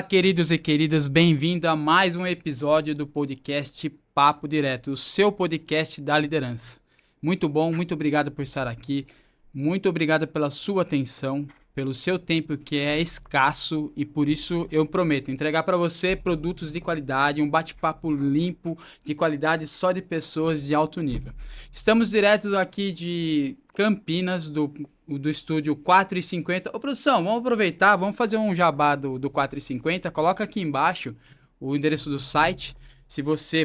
Queridos e queridas, bem-vindo a mais um episódio do podcast Papo Direto, o seu podcast da liderança. Muito bom, muito obrigado por estar aqui, muito obrigado pela sua atenção, pelo seu tempo que é escasso e por isso eu prometo entregar para você produtos de qualidade, um bate-papo limpo, de qualidade só de pessoas de alto nível. Estamos diretos aqui de Campinas, do estúdio 450. Ô, produção, vamos aproveitar, vamos fazer um jabá do 450. Coloca aqui embaixo o endereço do site.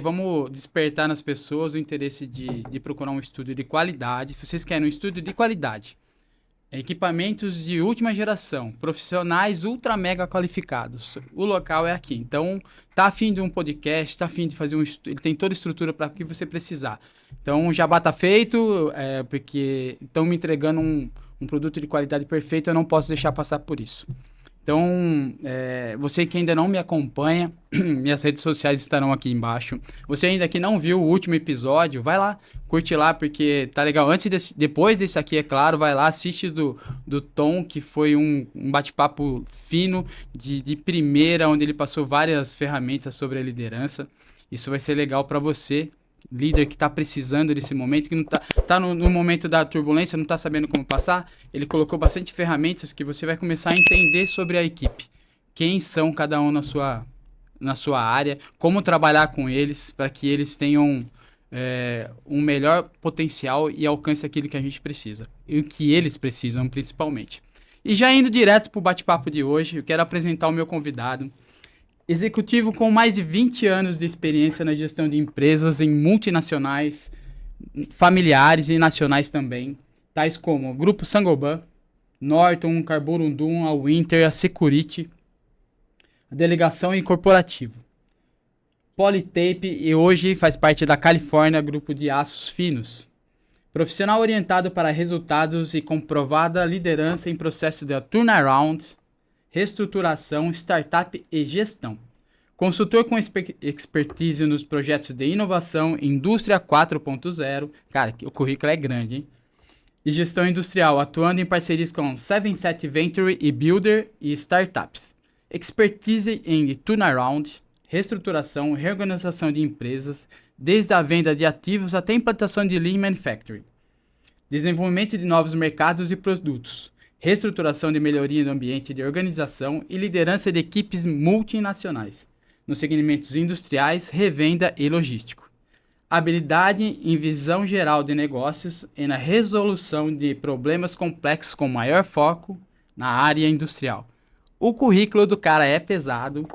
Vamos despertar nas pessoas o interesse de procurar um estúdio de qualidade. Se vocês querem um estúdio de qualidade, equipamentos de última geração, profissionais ultra mega qualificados, o local é aqui. Então, tá afim de um podcast, tá afim de fazer ele tem toda a estrutura para o que você precisar. Então, o jabá tá feito, porque estão me entregando um produto de qualidade perfeito, eu não posso deixar passar por isso. Então, você que ainda não me acompanha, minhas redes sociais estarão aqui embaixo. Você ainda que não viu o último episódio, vai lá, curte lá, porque tá legal. Depois desse aqui, é claro, vai lá, assiste do Tom, que foi um bate-papo fino, de primeira, onde ele passou várias ferramentas sobre a liderança. Isso vai ser legal para você, líder que está precisando desse momento, que não tá no momento da turbulência, não está sabendo como passar. Ele colocou bastante ferramentas que você vai começar a entender sobre a equipe. Quem são cada um na sua área, como trabalhar com eles para que eles tenham um melhor potencial e alcance aquilo que a gente precisa. E o que eles precisam, principalmente. E já indo direto para o bate-papo de hoje, eu quero apresentar o meu convidado. Executivo com mais de 20 anos de experiência na gestão de empresas em multinacionais, familiares e nacionais também, tais como o Grupo Saint-Gobain, Norton, Carborundum, a Winter, a Security, a Delegação e Corporativo, Polytape e hoje faz parte da Califórnia Grupo de Aços Finos. Profissional orientado para resultados e comprovada liderança em processo de turnaround, reestruturação, startup e gestão. Consultor com expertise nos projetos de inovação, indústria 4.0. Cara, o currículo é grande, hein? E gestão industrial, atuando em parcerias com 77 Venture e Builder e startups. Expertise em turnaround, reestruturação, reorganização de empresas, desde a venda de ativos até a implantação de Lean Manufacturing. Desenvolvimento de novos mercados e produtos. Reestruturação de melhoria do ambiente de organização e liderança de equipes multinacionais, nos segmentos industriais, revenda e logístico. Habilidade em visão geral de negócios e na resolução de problemas complexos com maior foco na área industrial. O currículo do cara é pesado.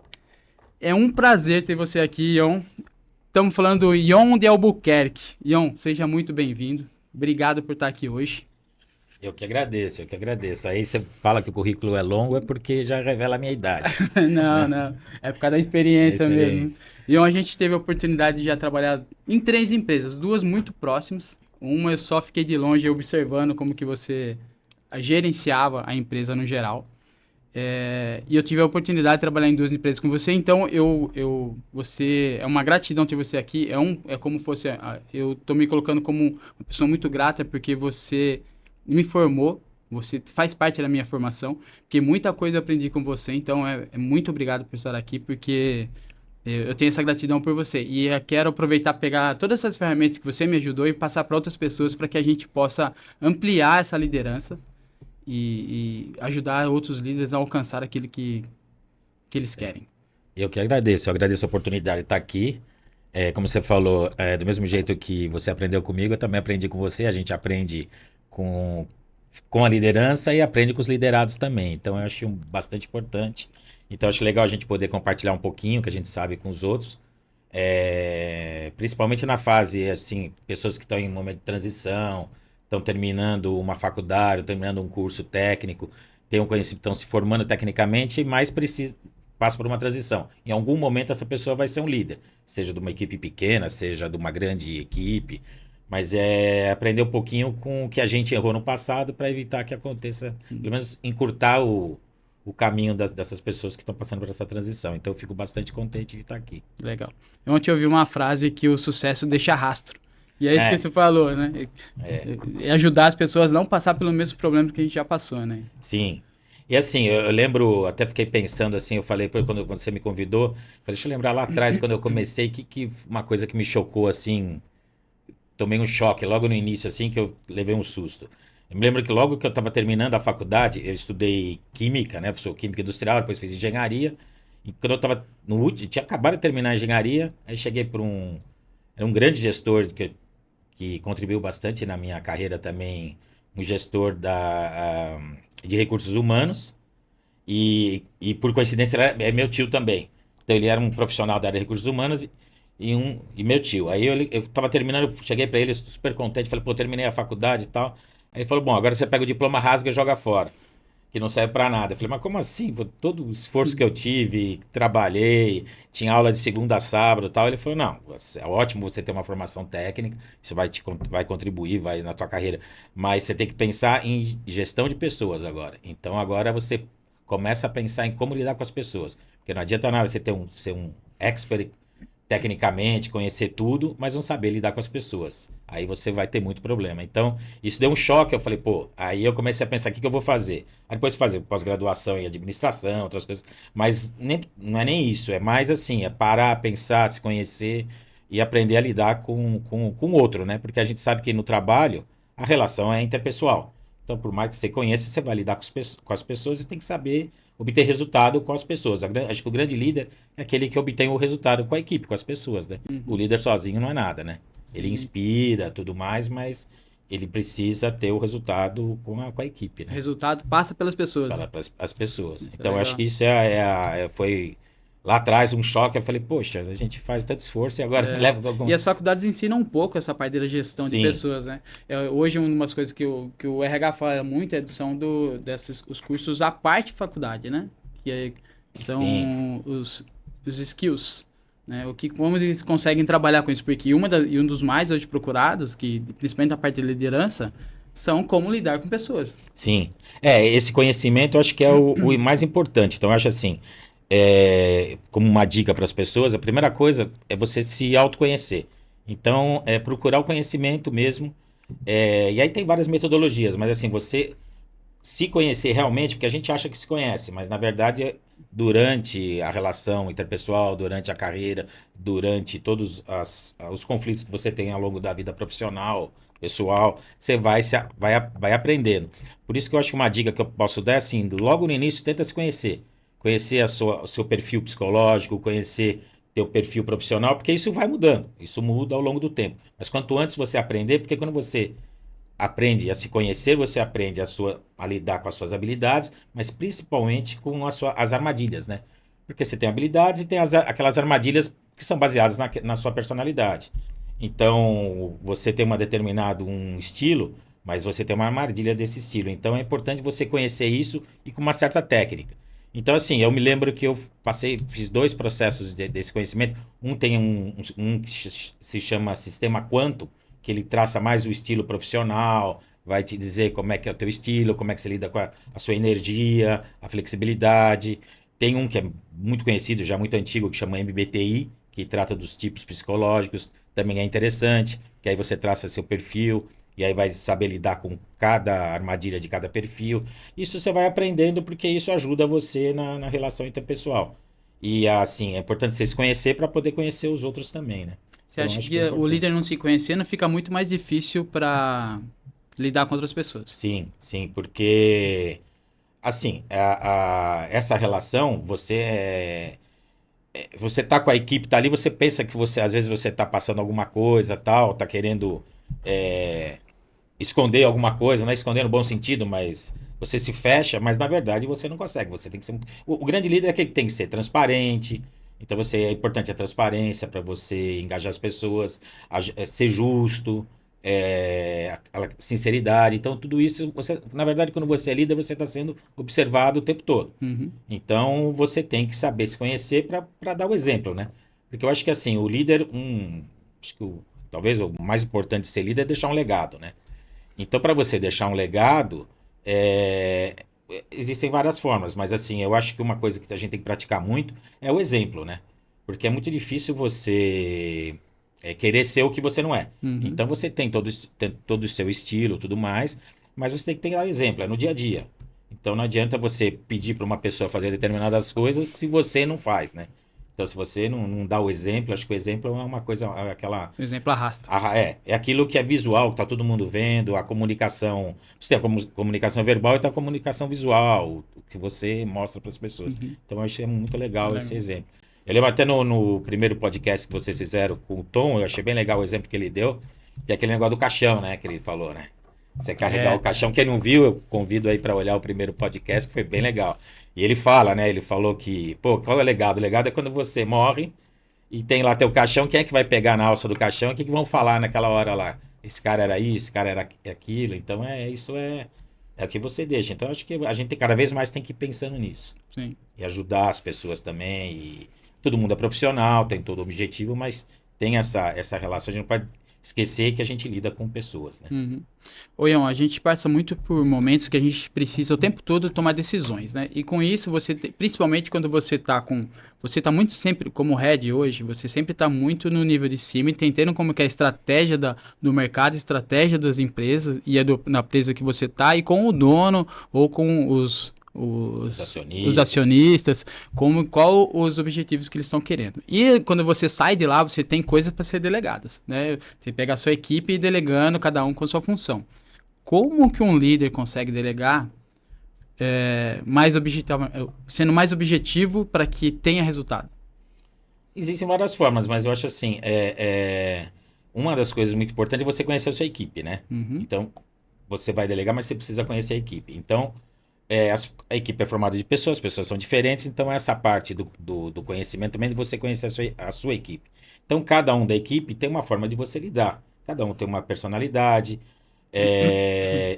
É um prazer ter você aqui, Ion. Estamos falando do Ion de Albuquerque. Ion, seja muito bem-vindo. Obrigado por estar aqui hoje. Eu que agradeço. Aí você fala que o currículo é longo, é porque já revela a minha idade. Não. É por causa da experiência mesmo. E a gente teve a oportunidade de já trabalhar em 3 empresas, 2 muito próximas. Uma eu só fiquei de longe observando como que você gerenciava a empresa no geral. E eu tive a oportunidade de trabalhar em 2 empresas com você, então você é uma gratidão ter você aqui. É como fosse, eu tô me colocando como uma pessoa muito grata porque você me formou, você faz parte da minha formação, porque muita coisa eu aprendi com você, então muito obrigado por estar aqui, porque eu tenho essa gratidão por você. E eu quero aproveitar, pegar todas essas ferramentas que você me ajudou e passar para outras pessoas para que a gente possa ampliar essa liderança e ajudar outros líderes a alcançar aquilo que eles querem. Eu que agradeço, a oportunidade de estar aqui. Como você falou, do mesmo jeito que você aprendeu comigo, eu também aprendi com você, a gente aprende com a liderança e aprende com os liderados também. Então, eu acho bastante importante. Então, acho legal a gente poder compartilhar um pouquinho que a gente sabe com os outros. Principalmente na fase, assim, pessoas que estão em momento de transição, estão terminando uma faculdade, terminando um curso técnico, têm um conhecimento, estão se formando tecnicamente, mas passa por uma transição. Em algum momento, essa pessoa vai ser um líder. Seja de uma equipe pequena, seja de uma grande equipe. Mas aprender um pouquinho com o que a gente errou no passado para evitar que aconteça, pelo menos encurtar o caminho dessas pessoas que estão passando por essa transição. Então, eu fico bastante contente de estar aqui. Legal. Ontem eu ouvi uma frase que o sucesso deixa rastro. E é isso que você falou, né? É ajudar as pessoas a não passar pelo mesmo problema que a gente já passou, né? Sim. E assim, eu lembro, até fiquei pensando assim, eu falei, quando você me convidou, falei, deixa eu lembrar lá atrás, quando eu comecei, uma coisa que me chocou assim, tomei um choque logo no início, assim, que eu levei um susto. Eu me lembro que logo que eu estava terminando a faculdade, eu estudei química, né? Sou química industrial, depois fiz engenharia. E quando eu estava no último, tinha acabado de terminar a engenharia, aí cheguei para era um grande gestor que contribuiu bastante na minha carreira também, um gestor de recursos humanos. E por coincidência, ele é meu tio também. Então ele era um profissional da área de recursos humanos e meu tio. Aí eu tava terminando, eu cheguei para ele super contente, falei, pô, terminei a faculdade e tal. Aí ele falou, bom, agora você pega o diploma, rasga e joga fora, que não serve para nada. Eu falei, mas como assim? Pô, todo o esforço que eu tive, trabalhei, tinha aula de segunda a sábado e tal. Ele falou, não, é ótimo você ter uma formação técnica, isso vai contribuir, vai na tua carreira, mas você tem que pensar em gestão de pessoas agora. Então agora você começa a pensar em como lidar com as pessoas. Porque não adianta nada você ser um expert tecnicamente, conhecer tudo, mas não saber lidar com as pessoas. Aí você vai ter muito problema. Então, isso deu um choque. Eu falei, pô, aí eu comecei a pensar o que eu vou fazer. Aí depois fazer pós-graduação em administração, outras coisas. Mas não é nem isso. É mais assim, é parar, pensar, se conhecer e aprender a lidar com o outro, né? Porque a gente sabe que no trabalho a relação é interpessoal. Então, por mais que você conheça, você vai lidar com as pessoas e tem que saber obter resultado com as pessoas. Acho que o grande líder é aquele que obtém o resultado com a equipe, com as pessoas, né? O Uhum. líder sozinho não é nada, né? Ele Sim. inspira, tudo mais, mas ele precisa ter o resultado com a equipe, O né? resultado passa pelas pessoas. Para as pessoas. Isso é Então, eu acho legal. que isso foi lá atrás um choque. Eu falei, poxa, a gente faz tanto esforço e agora me É. leva para algum. E as faculdades ensinam um pouco essa parte da gestão de Sim, pessoas, né? Hoje, uma das coisas que o RH fala muito é são desses, os cursos à parte faculdade, né? Que sim, são os skills, né? Como eles conseguem trabalhar com isso, porque e um dos mais hoje procurados, que principalmente a parte de liderança, são como lidar com pessoas. sim. Esse conhecimento eu acho que é o mais importante. Então, eu acho assim, como uma dica para as pessoas, a primeira coisa é você se autoconhecer. Então, é procurar o conhecimento mesmo. E aí tem várias metodologias, mas assim, você se conhecer realmente, porque a gente acha que se conhece, mas na verdade, durante a relação interpessoal, durante a carreira, durante todos os conflitos que você tem ao longo da vida profissional, pessoal, você vai aprendendo. Por isso que eu acho que uma dica que eu posso dar é assim, logo no início, tenta se conhecer. Conhecer o seu perfil psicológico, conhecer teu perfil profissional, porque isso vai mudando. Isso muda ao longo do tempo. Mas quanto antes você aprender, porque quando você aprende a se conhecer, você aprende a lidar com as suas habilidades, mas principalmente com as armadilhas, né? Porque você tem habilidades e tem aquelas armadilhas que são baseadas na sua personalidade. Então, você tem um estilo, mas você tem uma armadilha desse estilo. Então, é importante você conhecer isso e com uma certa técnica. Então, assim, eu me lembro que eu fiz dois processos desse conhecimento. Um tem um que se chama Sistema Quantum, que ele traça mais o estilo profissional, vai te dizer como é que é o teu estilo, como é que você lida com a sua energia, a flexibilidade. Tem um que é muito conhecido, já muito antigo, que chama MBTI, que trata dos tipos psicológicos, também é interessante, que aí você traça seu perfil, e aí vai saber lidar com cada armadilha de cada perfil. Isso você vai aprendendo porque isso ajuda você na relação interpessoal. E assim, é importante você se conhecer para poder conhecer os outros também, né? Você Então, acha acho que que é o líder importante. não se conhecendo fica muito mais difícil para lidar com outras pessoas? Sim, sim, porque assim, essa relação, você tá com a equipe, tá ali, você pensa que às vezes você tá passando alguma coisa, tal, tá querendo é, esconder alguma coisa, não é esconder no bom sentido, mas você se fecha, mas na verdade você não consegue, você tem que ser o grande líder é aquele que tem que ser transparente. Então é importante a transparência para você engajar as pessoas, ser justo, a sinceridade. Então, tudo isso, na verdade, quando você é líder, você está sendo observado o tempo todo. Uhum. Então, você tem que saber se conhecer para dar o exemplo, né? Porque eu acho que assim, o líder, acho que talvez o mais importante de ser líder é deixar um legado, né? Então, para você deixar um legado, é, existem várias formas, mas assim, eu acho que uma coisa que a gente tem que praticar muito é o exemplo, né? Porque é muito difícil você querer ser o que você não é. Uhum. Então você tem todo o seu estilo, tudo mais, mas você tem que ter exemplo, é no dia a dia. Então não adianta você pedir para uma pessoa fazer determinadas coisas se você não faz, né? Então se você não dá o exemplo, acho que o exemplo é uma coisa, aquela... O exemplo arrasta. É aquilo que é visual, que tá todo mundo vendo, a comunicação. Você tem a comunicação verbal e tem a comunicação visual, o que você mostra para as pessoas. Uhum. Então eu achei muito legal esse Legal. exemplo. Eu lembro até no primeiro podcast que vocês fizeram com o Tom, eu achei bem legal o exemplo que ele deu, que é aquele negócio do caixão, né? Que ele falou, né? Você carregar o É, caixão. Quem não viu, eu convido aí para olhar o primeiro podcast, que foi bem legal. E ele fala, né? Ele falou que, pô, qual é o legado? O legado é quando você morre e tem lá teu caixão, quem é que vai pegar na alça do caixão? O que, que vão falar naquela hora lá? Esse cara era isso, esse cara era aquilo. Então é o que você deixa. Então acho que a gente cada vez mais tem que ir pensando nisso. sim. E ajudar as pessoas também. E todo mundo é profissional, tem todo objetivo, mas tem essa relação. A gente não pode esquecer que a gente lida com pessoas, né? Uhum. Ô, Ion, a gente passa muito por momentos que a gente precisa o tempo todo tomar decisões, né? E com isso, principalmente quando você tá com. Você tá muito sempre, como head hoje, você sempre tá muito no nível de cima, entendendo como que é a estratégia do mercado, estratégia das empresas e na empresa que você tá, e com o dono ou com Os os acionistas. acionistas, qual os objetivos que eles estão querendo. E quando você sai de lá, você tem coisas para ser delegadas, né? Você pega a sua equipe e delegando cada um com a sua função. Como que um líder consegue delegar mais objetivo, sendo mais objetivo para que tenha resultado? Existem várias formas, mas eu acho assim, uma das coisas muito importantes é você conhecer a sua equipe, né? Uhum, Então, você vai delegar, mas você precisa conhecer a equipe. Então, a equipe é formada de pessoas, as pessoas são diferentes, então essa parte do conhecimento também é de você conhecer a sua equipe. Então, cada um da equipe tem uma forma de você lidar. Cada um tem uma personalidade,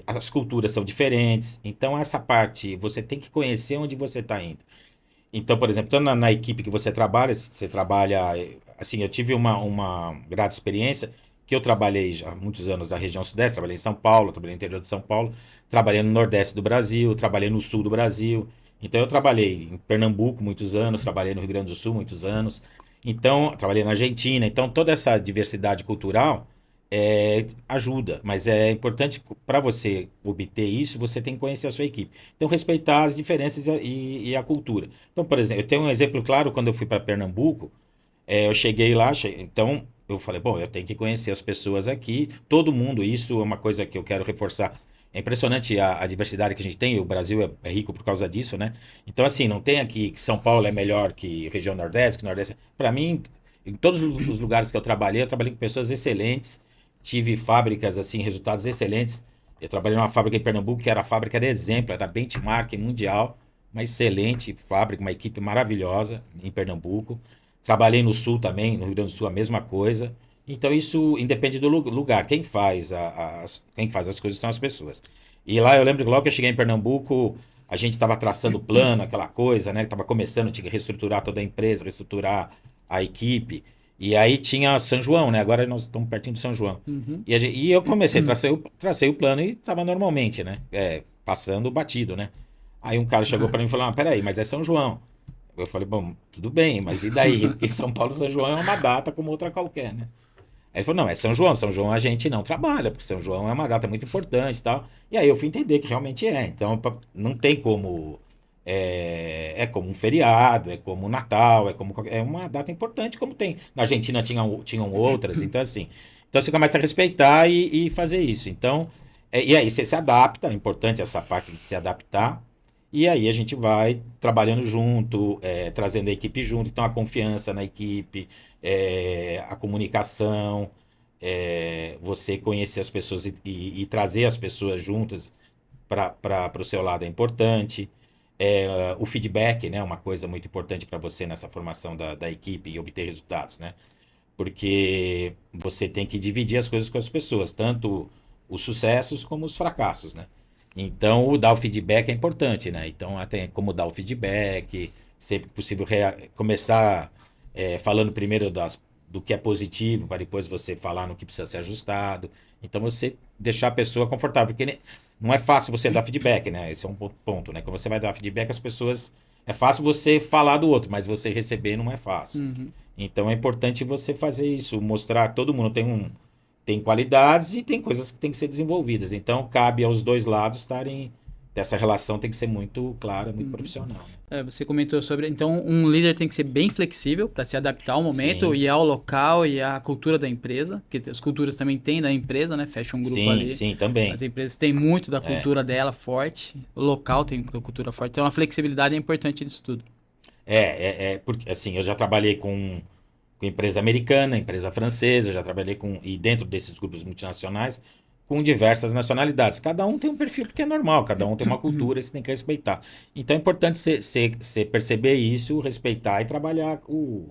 as culturas são diferentes. Então, essa parte, você tem que conhecer onde você está indo. Então, por exemplo, tanto na equipe que você trabalha, assim, eu tive uma grata experiência, que eu trabalhei já há muitos anos na região sudeste, trabalhei em São Paulo, trabalhei no interior de São Paulo, trabalhei no nordeste do Brasil, trabalhei no sul do Brasil. Então, eu trabalhei em Pernambuco muitos anos, trabalhei no Rio Grande do Sul muitos anos, então, trabalhei na Argentina. Então, toda essa diversidade cultural ajuda, mas é importante para você obter isso, você tem que conhecer a sua equipe. Então, respeitar as diferenças e a cultura. Então, por exemplo, eu tenho um exemplo claro quando eu fui para Pernambuco, eu cheguei lá, então eu falei, bom, eu tenho que conhecer as pessoas aqui, todo mundo, isso é uma coisa que eu quero reforçar. É impressionante a diversidade que a gente tem, o Brasil é rico por causa disso, né? Então, assim, não tem aqui que São Paulo é melhor que região Nordeste, que Nordeste. Para mim, em todos os lugares que eu trabalhei com pessoas excelentes, tive fábricas, assim, resultados excelentes. Eu trabalhei numa fábrica em Pernambuco, que era a fábrica de exemplo, era benchmark mundial, uma excelente fábrica, uma equipe maravilhosa em Pernambuco. Trabalhei no Sul também, no Rio Grande do Sul, a mesma coisa. Então, isso independe do lugar. Quem faz as coisas são as pessoas. E lá, eu lembro que logo que eu cheguei em Pernambuco, a gente estava traçando plano, aquela coisa, né? Estava começando, tinha que reestruturar toda a empresa, reestruturar a equipe. E aí tinha São João, né? Agora nós estamos pertinho de São João. uhum, E eu comecei, tracei o plano e estava normalmente, né? Passando batido, né? Aí um cara chegou para mim e falou: peraí, mas é São João. Eu falei: bom, tudo bem, mas e daí? Porque em São Paulo, São João é uma data como outra qualquer, né? Aí ele falou: não, é São João. São João a gente não trabalha, porque São João é uma data muito importante e tal. E aí eu fui entender que realmente é. Então, não tem como. É como um feriado, é como um Natal, é uma data importante, como tem. Na Argentina tinham outras, então assim. Então você começa a respeitar e fazer isso. Então, e aí você se adapta, é importante essa parte de se adaptar. E aí a gente vai trabalhando junto, trazendo a equipe junto, então a confiança na equipe, a comunicação, você conhecer as pessoas e trazer as pessoas juntas para o seu lado é importante. O feedback, né, é uma coisa muito importante para você nessa formação da equipe e obter resultados, né? Porque você tem que dividir as coisas com as pessoas, tanto os sucessos como os fracassos, né? Então, dar o feedback é importante, né? Então, até como dar o feedback, sempre que possível começar falando primeiro do que é positivo, para depois você falar no que precisa ser ajustado. Então, você deixar a pessoa confortável, porque não é fácil você dar feedback, né? Esse é um ponto, né? Quando você vai dar feedback, as pessoas... É fácil você falar do outro, mas você receber não é fácil. uhum. Então, é importante você fazer isso, mostrar todo mundo tem qualidades e tem coisas que têm que ser desenvolvidas. Então, cabe aos dois lados estarem essa relação tem que ser muito clara, muito profissional. Né? Você comentou sobre... Então, um líder tem que ser bem flexível para se adaptar ao momento Sim. e ao local e à cultura da empresa, porque as culturas também têm da empresa, né? Fecha um grupo ali. Sim, também. As empresas têm muito da É. cultura dela forte, o local tem da cultura forte. Então, a flexibilidade é importante nisso tudo. Porque assim, eu já trabalhei com empresa americana, empresa francesa, já trabalhei e dentro desses grupos multinacionais, com diversas nacionalidades. Cada um tem um perfil, porque é normal, cada um tem uma cultura e você tem que respeitar. Então é importante você perceber isso, respeitar e trabalhar com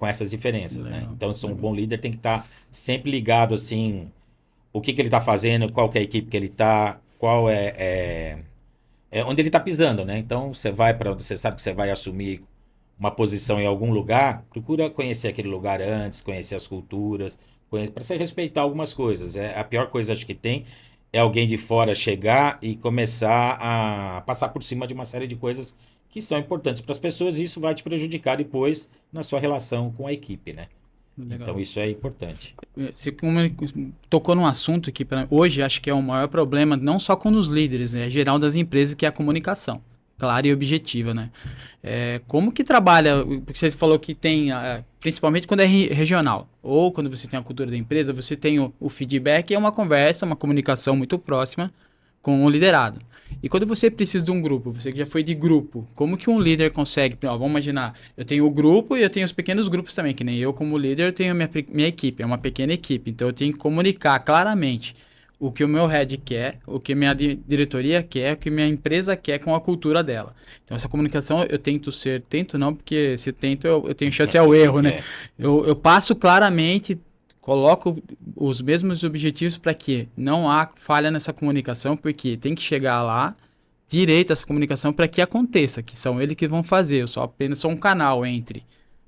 essas diferenças, né? Legal, Então, um legal. bom líder tem que estar sempre ligado, assim, o que ele está fazendo, qual que é a equipe que ele está, qual é onde ele está pisando, né? Então, você vai para onde você sabe que você vai assumir uma posição em algum lugar, procura conhecer aquele lugar antes, conhecer as culturas, para você respeitar algumas coisas. A pior coisa acho que tem é alguém de fora chegar e começar a passar por cima de uma série de coisas que são importantes para as pessoas e isso vai te prejudicar depois na sua relação com a equipe, né? Legal. Então isso é importante. Você tocou num assunto que hoje acho que é o maior problema, não só com os líderes, é geral das empresas, que é a comunicação clara e objetiva, né? Como que trabalha, porque você falou que tem, principalmente quando é regional, ou quando você tem a cultura da empresa, você tem o feedback, é uma conversa, uma comunicação muito próxima com o liderado. E quando você precisa de um grupo, você que já foi de grupo, como que um líder consegue, vamos imaginar, eu tenho o grupo e eu tenho os pequenos grupos também, que nem eu como líder, eu tenho a minha equipe, é uma pequena equipe, então eu tenho que comunicar claramente o que o meu head quer, o que minha diretoria quer, o que minha empresa quer com a cultura dela. Então, essa comunicação eu tento não, porque se tento eu tenho chance ao erro, né? Eu passo claramente, coloco os mesmos objetivos para que não há falha nessa comunicação, porque tem que chegar lá direito essa comunicação para que aconteça, que são eles que vão fazer. Eu apenas sou um canal entre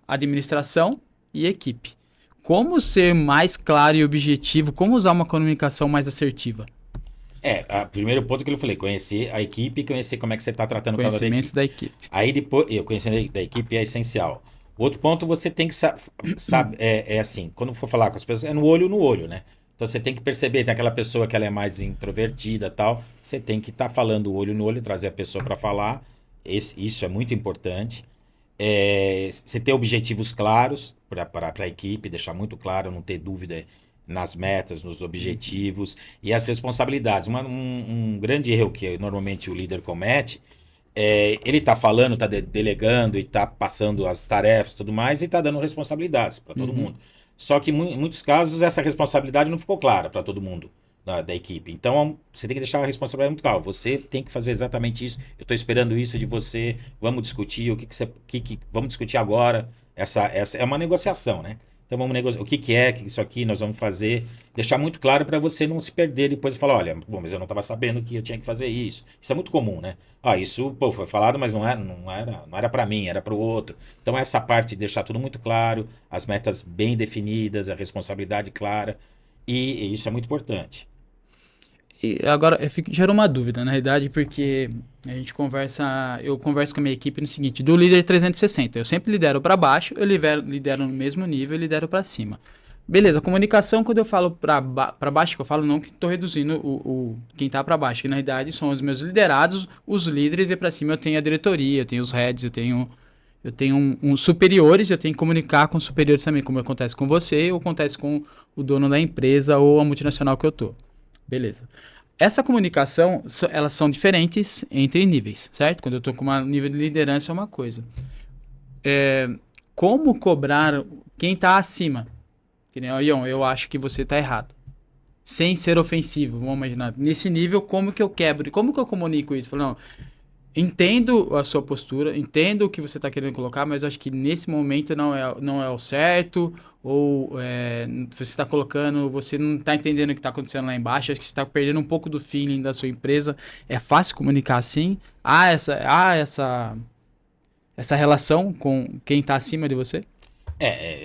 administração e equipe. Como ser mais claro e objetivo? Como usar uma comunicação mais assertiva? Primeiro ponto que eu falei, conhecer a equipe e conhecer como é que você está tratando cada da Conhecimento equipe. da equipe. Aí depois, eu conhecendo da equipe é essencial. Outro ponto, você tem que saber, assim, quando for falar com as pessoas, é no olho, né? Então você tem que perceber, tem aquela pessoa que ela é mais introvertida e tal, você tem que estar falando olho no olho, trazer a pessoa para falar, isso é muito importante. Você ter objetivos claros para a equipe, deixar muito claro, não ter dúvida nas metas, nos objetivos e as responsabilidades. Um grande erro que normalmente o líder comete ele está falando, está delegando e está passando as tarefas e tudo mais e está dando responsabilidades para todo mundo. Só que em muitos casos essa responsabilidade não ficou clara para todo mundo da equipe. Então você tem que deixar a responsabilidade muito clara. Você tem que fazer exatamente isso. Eu estou esperando isso de você. Vamos discutir vamos discutir agora. Essa é uma negociação, né? Então vamos negociar o que é que isso aqui nós vamos fazer, deixar muito claro para você não se perder depois e falar, olha, bom, mas eu não estava sabendo que eu tinha que fazer isso. Isso é muito comum, né? Isso, foi falado, mas não era para mim, era para o outro. Então essa parte de deixar tudo muito claro, as metas bem definidas, a responsabilidade clara, e isso é muito importante. E agora, gerou uma dúvida, na realidade, porque eu converso com a minha equipe no seguinte, do líder 360, eu sempre lidero para baixo, eu lidero no mesmo nível, eu lidero para cima. Beleza, comunicação, quando eu falo para baixo, que eu falo não que estou reduzindo quem está para baixo, que na realidade são os meus liderados, os líderes, e para cima eu tenho a diretoria, eu tenho os heads, eu tenho uns superiores, eu tenho que comunicar com os superiores também, como acontece com você, ou acontece com o dono da empresa ou a multinacional que eu tô. Beleza. Essa comunicação, elas são diferentes entre níveis, certo? Quando eu tô com um nível de liderança é uma coisa. Como cobrar quem tá acima? Que nem, Ion, eu acho que você tá errado. Sem ser ofensivo, vamos imaginar. Nesse nível, como que eu quebro? Como que eu comunico isso? Falo, não, entendo a sua postura, entendo o que você está querendo colocar, mas eu acho que nesse momento não é o certo, ou você está colocando, você não está entendendo o que está acontecendo lá embaixo, acho que você está perdendo um pouco do feeling da sua empresa. É fácil comunicar assim? Há essa relação com quem está acima de você?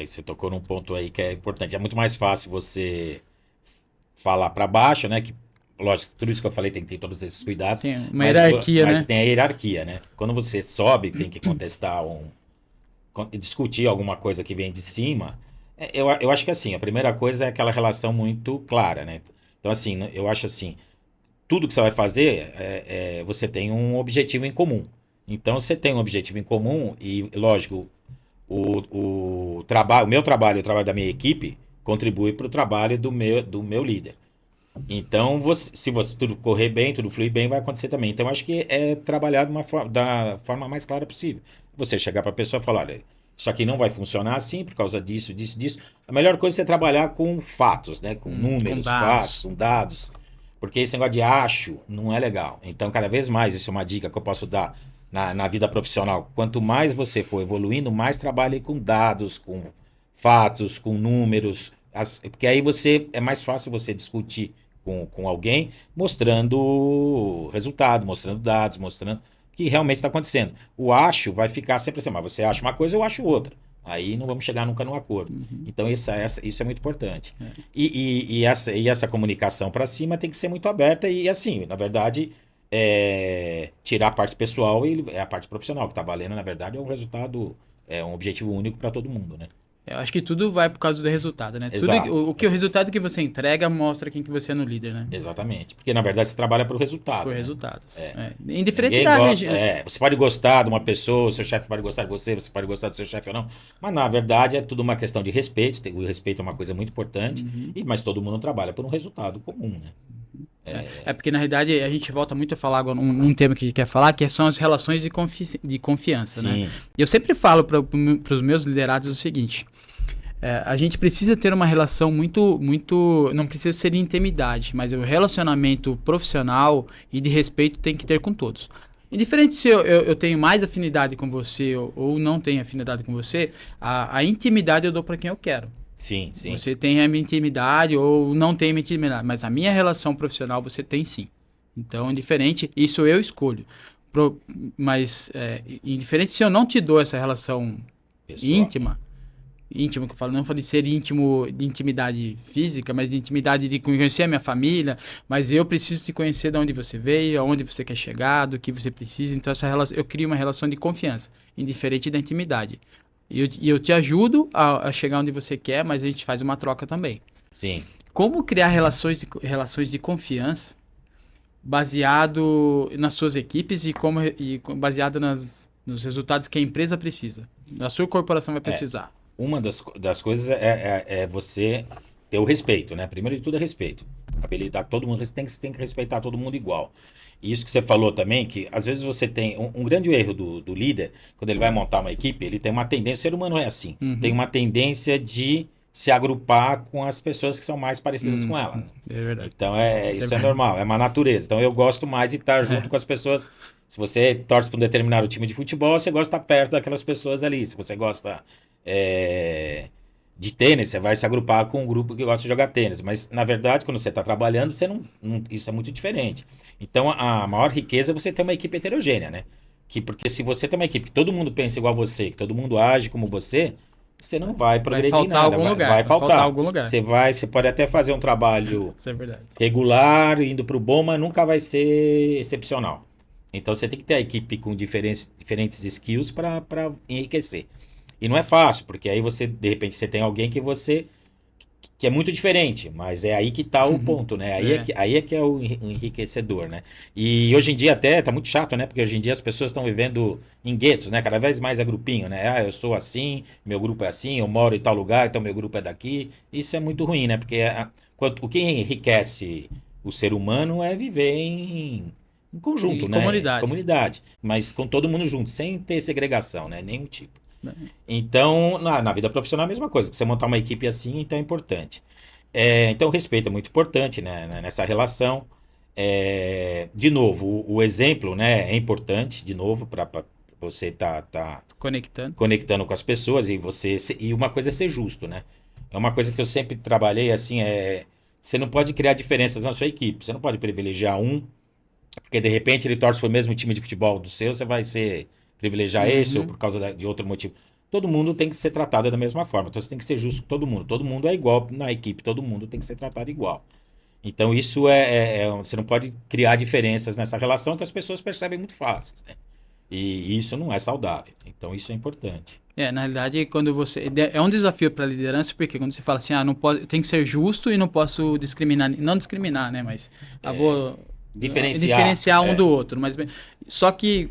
Você tocou num ponto aí que é importante. É muito mais fácil você falar para baixo, né? Que, lógico, tudo isso que eu falei tem que ter todos esses cuidados. Tem uma hierarquia, mas né? tem a hierarquia, né? Quando você sobe, tem que contestar discutir alguma coisa que vem de cima. Eu acho que assim, a primeira coisa é aquela relação muito clara, né? Então, assim, eu acho assim, tudo que você vai fazer, você tem um objetivo em comum. Então, você tem um objetivo em comum e, lógico, o meu trabalho, o trabalho da minha equipe, contribui para o trabalho do meu líder. Então, se você tudo correr bem, tudo fluir bem, vai acontecer também. Então, acho que é trabalhar da forma mais clara possível. Você chegar para a pessoa e falar, olha, isso aqui não vai funcionar assim por causa disso, disso, disso. A melhor coisa é você trabalhar com fatos, né? Com números, fatos, com dados. Porque esse negócio de acho não é legal. Então, cada vez mais, isso é uma dica que eu posso dar na vida profissional. Quanto mais você for evoluindo, mais trabalhe com dados, com fatos, com números. Porque aí é mais fácil você discutir com alguém, mostrando resultado, mostrando dados, mostrando o que realmente está acontecendo. O acho vai ficar sempre assim, mas você acha uma coisa, eu acho outra. Aí não vamos chegar nunca num acordo. Então isso é muito importante. E essa comunicação para cima tem que ser muito aberta e assim, na verdade, tirar a parte pessoal e a parte profissional, que está valendo, na verdade, é um resultado, é um objetivo único para todo mundo, né? Eu acho que tudo vai por causa do resultado, né? Exato. O resultado que você entrega mostra quem que você é no líder, né? Exatamente. Porque, na verdade, você trabalha por resultado. Por né? resultados. Indiferente você pode gostar de uma pessoa, o seu chefe pode gostar de você pode gostar do seu chefe ou não. Mas, na verdade, é tudo uma questão de respeito. O respeito é uma coisa muito importante. Mas todo mundo trabalha por um resultado comum, né? Porque, na realidade, a gente volta muito a falar agora, um tema que a gente quer falar, que são as relações de confiança, Sim. né? E eu sempre falo para os meus liderados o seguinte, a gente precisa ter uma relação muito, não precisa ser de intimidade, mas o relacionamento profissional e de respeito tem que ter com todos. Indiferente se eu tenho mais afinidade com você ou não tenho afinidade com você, a intimidade eu dou para quem eu quero. Sim. Você tem a minha intimidade ou não tem a minha intimidade, mas a minha relação profissional você tem sim. Então, indiferente, isso eu escolho. Mas, indiferente se eu não te dou essa relação íntima que eu falo, não falei de ser íntimo, de intimidade física, mas de intimidade de conhecer a minha família, mas eu preciso te conhecer de onde você veio, aonde você quer chegar, do que você precisa. Então, eu crio uma relação de confiança, indiferente da intimidade. E eu te ajudo a chegar onde você quer, mas a gente faz uma troca também. Sim. Como criar relações de confiança baseado nas suas equipes e baseado nos resultados que a empresa precisa, a sua corporação vai precisar? Uma das coisas é você ter o respeito, né? Primeiro de tudo é respeito. Habilidade, todo mundo tem que respeitar todo mundo igual. E isso que você falou também, que às vezes você tem um grande erro do líder, quando ele vai montar uma equipe, ele tem uma tendência, o ser humano é assim, tem uma tendência de se agrupar com as pessoas que são mais parecidas com ela. É verdade. Então isso é normal, é uma natureza. Então eu gosto mais de estar junto com as pessoas. Se você torce para um determinado time de futebol, você gosta de estar perto daquelas pessoas ali. Se você gosta de tênis, você vai se agrupar com um grupo que gosta de jogar tênis. Mas, na verdade, quando você está trabalhando, você isso é muito diferente. Então, a maior riqueza é você ter uma equipe heterogênea, né? Porque se você tem uma equipe que todo mundo pensa igual a você, que todo mundo age como você não vai progredir em nada. Vai faltar algum lugar. Você pode até fazer um trabalho Isso é verdade. regular, indo para o bom, mas nunca vai ser excepcional. Então, você tem que ter a equipe com diferentes skills para enriquecer. E não é fácil, porque aí de repente, você tem alguém que é muito diferente, mas é aí que está o ponto, né? Aí é que é o enriquecedor, né? E hoje em dia até tá muito chato, né? Porque hoje em dia as pessoas estão vivendo em guetos, né? Cada vez mais é grupinho, né? Eu sou assim, meu grupo é assim, eu moro em tal lugar, então meu grupo é daqui. Isso é muito ruim, né? Porque o que enriquece o ser humano é viver em conjunto, né? Comunidade. Mas com todo mundo junto, sem ter segregação, né? Nenhum tipo. Então, na vida profissional é a mesma coisa, que você montar uma equipe assim, então é importante. Então, o respeito é muito importante, né, nessa relação. De novo, o exemplo, né, é importante, de novo, para você tá conectando com as pessoas e uma coisa é ser justo, né? É uma coisa que eu sempre trabalhei, assim, você não pode criar diferenças na sua equipe, você não pode privilegiar porque de repente ele torce para o mesmo time de futebol do seu, você vai privilegiar esse ou por causa de outro motivo. Todo mundo tem que ser tratado da mesma forma. Então você tem que ser justo com todo mundo. Todo mundo é igual na equipe, todo mundo tem que ser tratado igual. Então isso você não pode criar diferenças nessa relação que as pessoas percebem muito fácil, né? E isso não é saudável. Então isso é importante. Na realidade, quando é um desafio para a liderança, porque quando você fala assim, não pode, tem que ser justo e não posso discriminar, não discriminar, né? Mas diferenciar um do outro. Mas, só que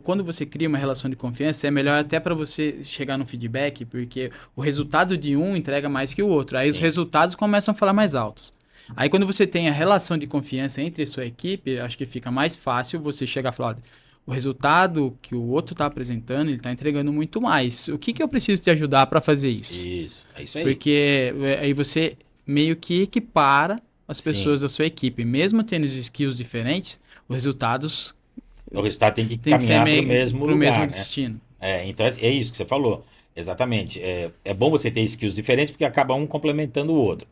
quando você cria uma relação de confiança, é melhor até para você chegar no feedback, porque o resultado de um entrega mais que o outro. Aí os resultados começam a falar mais altos. Aí quando você tem a relação de confiança entre a sua equipe, acho que fica mais fácil você chegar e falar, o resultado que o outro está apresentando, ele está entregando muito mais. O que eu preciso te ajudar para fazer isso? Isso, é isso aí. Porque aí você meio que equipara as pessoas da sua equipe. Mesmo tendo skills diferentes, os resultados... O resultado tem que caminhar para o mesmo lugar, mesmo né? destino. Então é isso que você falou. Exatamente. É bom você ter skills diferentes porque acaba um complementando o outro.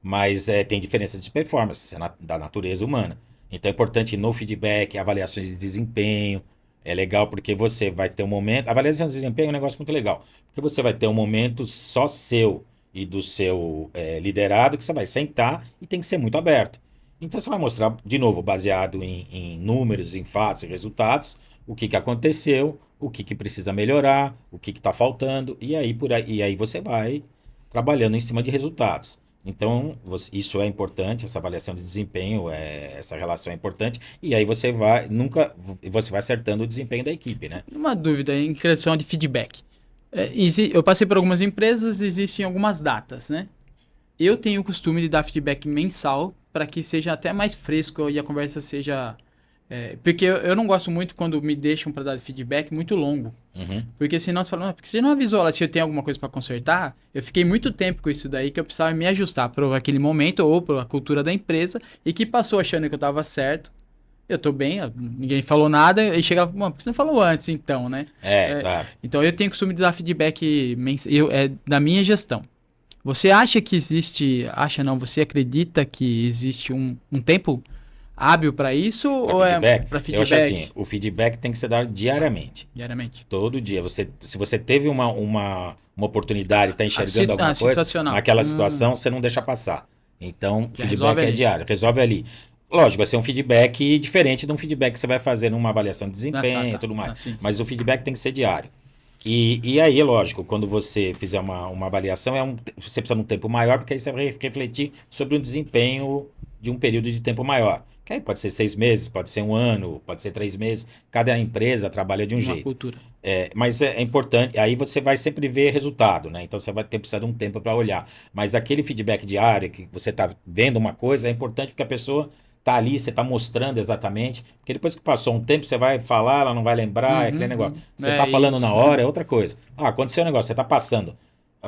Mas tem diferença de performance, da natureza humana. Então é importante no feedback, avaliações de desempenho. É legal porque você vai ter um momento... Avaliação de desempenho é um negócio muito legal. Porque você vai ter um momento só seu e do seu liderado que você vai sentar e tem que ser muito aberto. Então você vai mostrar, de novo, baseado em números, em fatos e resultados, o que aconteceu, o que precisa melhorar, o que está faltando, e aí você vai trabalhando em cima de resultados. Então, isso é importante, essa avaliação de desempenho, essa relação é importante, e aí você vai acertando o desempenho da equipe, né? Uma dúvida em questão de feedback. Eu passei por algumas empresas, existem algumas datas, né? Eu tenho o costume de dar feedback mensal para que seja até mais fresco e a conversa seja... porque eu não gosto muito quando me deixam para dar feedback muito longo. Uhum. Porque senão você fala, porque você não avisou lá se eu tenho alguma coisa para consertar. Eu fiquei muito tempo com isso daí que eu precisava me ajustar para aquele momento ou para a cultura da empresa e que passou achando que eu estava certo. Eu tô bem, ninguém falou nada e chegava, você não falou antes então, né? Exato. Então eu tenho o costume de dar feedback da minha gestão. Você acha que existe... Você acredita que existe um tempo hábil para isso? Ou feedback? Para feedback? Eu acho assim, o feedback tem que ser dado diariamente. Diariamente. Todo dia. Se você teve uma oportunidade, está enxergando alguma coisa, naquela situação, você não deixa passar. Então, o feedback é diário. Resolve ali. Lógico, vai ser um feedback diferente de um feedback que você vai fazer numa avaliação de desempenho e tudo mais. Sim. Mas o feedback tem que ser diário. E aí, lógico, quando você fizer uma avaliação, você precisa de um tempo maior, porque aí você vai refletir sobre um desempenho de um período de tempo maior. Que aí pode ser 6 meses, pode ser 1 ano, pode ser 3 meses. Cada empresa trabalha de um jeito. Cultura. Mas é importante, aí você vai sempre ver resultado, né? Então você vai precisar de um tempo para olhar. Mas aquele feedback diário, que você está vendo uma coisa, é importante porque a pessoa tá ali, você tá mostrando exatamente, porque depois que passou um tempo, você vai falar, ela não vai lembrar, é aquele negócio. Você tá falando na hora, é outra coisa. Aconteceu um negócio, você tá passando.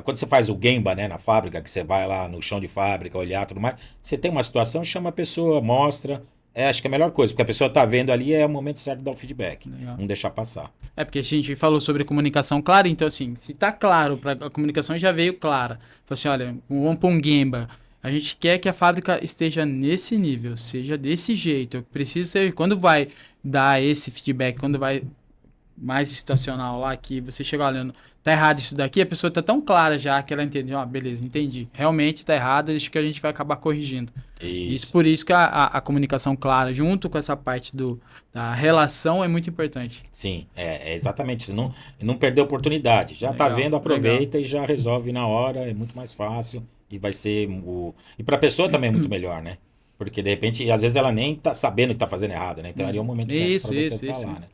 Quando você faz o Gemba, né, na fábrica, que você vai lá no chão de fábrica, olhar tudo mais, você tem uma situação, chama a pessoa, mostra. Acho que é a melhor coisa, porque a pessoa tá vendo ali, é o momento certo de dar o feedback. Legal. Não deixar passar. Porque a gente falou sobre comunicação clara, então assim, se tá claro, a comunicação já veio clara. Falou assim, olha, vamos para um Gemba. A gente quer que a fábrica esteja nesse nível, seja desse jeito. Eu preciso ser... Quando vai dar esse feedback, quando vai mais situacional lá, que você chega olhando, tá errado isso daqui, a pessoa tá tão clara já que ela entende, beleza, entendi. Realmente tá errado, acho que a gente vai acabar corrigindo. Isso por isso que a comunicação clara, junto com essa parte da relação, é muito importante. Sim, exatamente isso. Não perder a oportunidade. Já legal, tá vendo, aproveita e já resolve na hora, é muito mais fácil. E vai ser E para a pessoa também é muito melhor, né? Porque de repente, às vezes ela nem tá sabendo que tá fazendo errado, né? Então ali é o momento certo para você falar, né?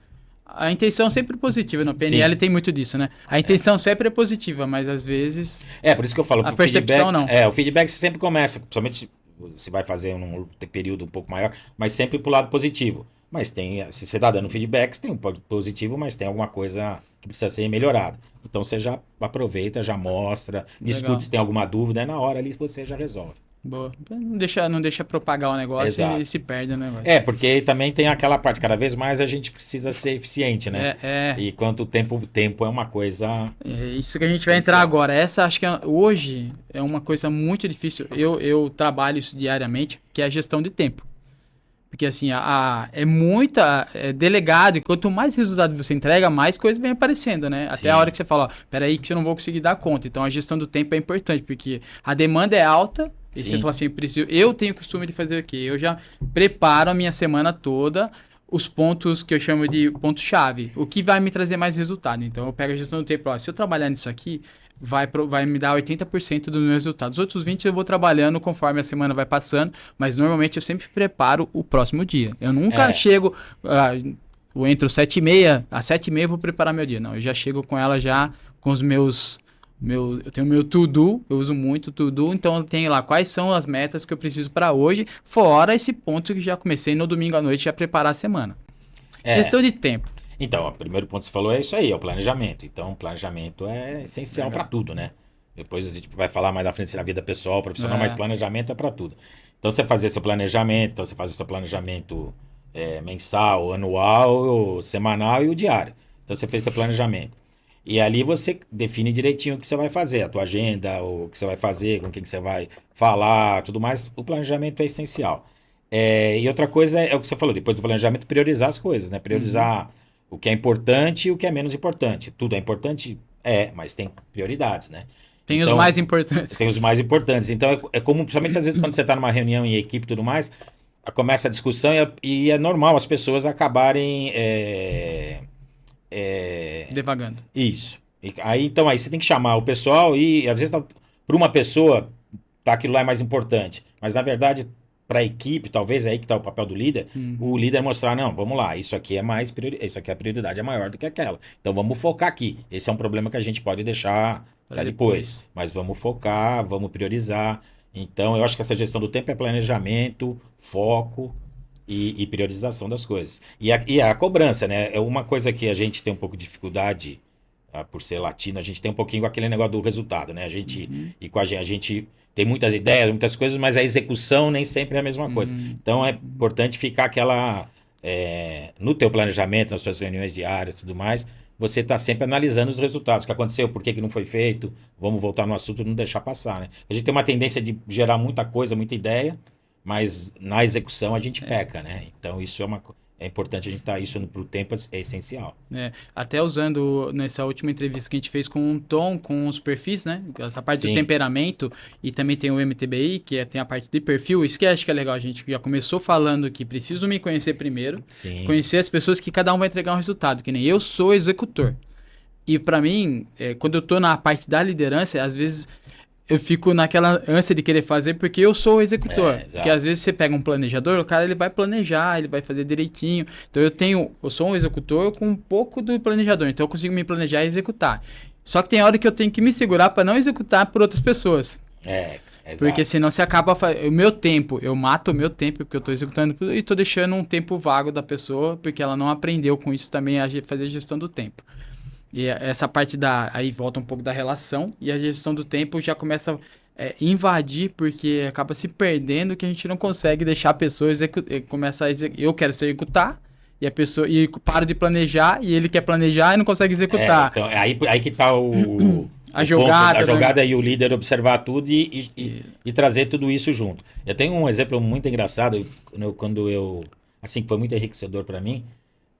A intenção sempre é positiva. No PNL tem muito disso, né? A intenção sempre é positiva, mas às vezes... por isso que eu falo. A percepção feedback, não. O feedback sempre começa, principalmente você vai fazer num período um pouco maior, mas sempre pro lado positivo. Mas se você tá dando feedback, tem um positivo, mas tem alguma coisa que precisa ser melhorada. Então você já aproveita, já mostra, discute se tem alguma dúvida, na hora ali você já resolve. Boa. Não deixa propagar o negócio e se perde o negócio. Porque também tem aquela parte, cada vez mais a gente precisa ser eficiente, né? E quanto o tempo é uma coisa... isso que a gente vai entrar agora. Essa, acho que hoje é uma coisa muito difícil. Eu trabalho isso diariamente, que é a gestão de tempo. Porque assim, é delegado, e quanto mais resultado você entrega, mais coisa vem aparecendo, né? Até a hora que você fala, peraí que você não vou conseguir dar conta. Então a gestão do tempo é importante, porque a demanda é alta, e você fala assim, eu tenho o costume de fazer o quê? Eu já preparo a minha semana toda, os pontos que eu chamo de ponto-chave, o que vai me trazer mais resultado. Então eu pego a gestão do tempo, se eu trabalhar nisso aqui, vai me dar 80% dos meus resultados. Os outros 20% eu vou trabalhando conforme a semana vai passando, mas normalmente eu sempre preparo o próximo dia. Eu nunca chego, eu entro 7h30, às 7h30 eu vou preparar meu dia. Não, eu já chego com ela já, com os eu tenho meu to-do, eu uso muito o to-do, então eu tenho lá quais são as metas que eu preciso para hoje, fora esse ponto que já comecei no domingo à noite já preparar a semana. Gestão de tempo. Então, o primeiro ponto que você falou é isso aí, é o planejamento. Então, o planejamento é essencial para tudo, né? Depois a gente vai falar mais da frente na vida pessoal, profissional, mas planejamento é para tudo. Então, você fazer seu planejamento, então você faz o seu planejamento mensal, anual, semanal e o diário. Então, você fez seu planejamento. E ali você define direitinho o que você vai fazer, a tua agenda, o que você vai fazer, com quem que você vai falar, tudo mais. O planejamento é essencial. E outra coisa é o que você falou, depois do planejamento, priorizar as coisas, né? Priorizar o que é importante e o que é menos importante. Tudo é importante? Mas tem prioridades, né? Tem os mais importantes. Tem os mais importantes. Então, é comum, principalmente às vezes quando você está numa reunião em equipe e tudo mais, começa a discussão e é normal as pessoas acabarem... devagando. Isso. Então, aí você tem que chamar o pessoal e, às vezes, para uma pessoa, aquilo lá é mais importante. Mas, na verdade... para a equipe, talvez é aí que está o papel do líder, o líder mostrar, não, vamos lá, isso aqui é mais isso aqui a prioridade é maior do que aquela. Então vamos focar aqui. Esse é um problema que a gente pode deixar para depois. Mas vamos focar, vamos priorizar. Então eu acho que essa gestão do tempo é planejamento, foco e priorização das coisas. E a cobrança, né? É uma coisa que a gente tem um pouco de dificuldade, por ser latino, a gente tem um pouquinho aquele negócio do resultado, né? E com a gente tem muitas ideias, muitas coisas, mas a execução nem sempre é a mesma coisa. Então é importante ficar aquela... no teu planejamento, nas suas reuniões diárias e tudo mais, você está sempre analisando os resultados. O que aconteceu, por que não foi feito, vamos voltar no assunto e não deixar passar, né? A gente tem uma tendência de gerar muita coisa, muita ideia, mas na execução a gente peca, né? Então isso é importante a gente estar isso para o tempo, é essencial. Até usando nessa última entrevista que a gente fez com o Tom, com os perfis, né? Essa parte do temperamento, e também tem o MTBI, que tem a parte de perfil. Isso que acho que é legal, a gente já começou falando que preciso me conhecer primeiro, conhecer as pessoas que cada um vai entregar um resultado, que nem eu sou executor. E para mim, quando eu tô na parte da liderança, às vezes... eu fico naquela ânsia de querer fazer porque eu sou o executor. Porque às vezes você pega um planejador, o cara ele vai planejar, ele vai fazer direitinho. Então eu sou um executor com um pouco do planejador. Então eu consigo me planejar e executar. Só que tem hora que eu tenho que me segurar para não executar por outras pessoas. Porque senão você acaba... o meu tempo, eu mato o meu tempo porque eu estou executando e estou deixando um tempo vago da pessoa porque ela não aprendeu com isso também a fazer gestão do tempo. E essa parte aí volta um pouco da relação e a gestão do tempo já começa a invadir porque acaba se perdendo que a gente não consegue deixar a pessoa começar eu quero executar e a pessoa paro de planejar e ele quer planejar e não consegue executar. Então aí que está a jogada e o líder observar tudo e trazer tudo isso junto. Eu tenho um exemplo muito engraçado quando eu assim, que foi muito enriquecedor para mim,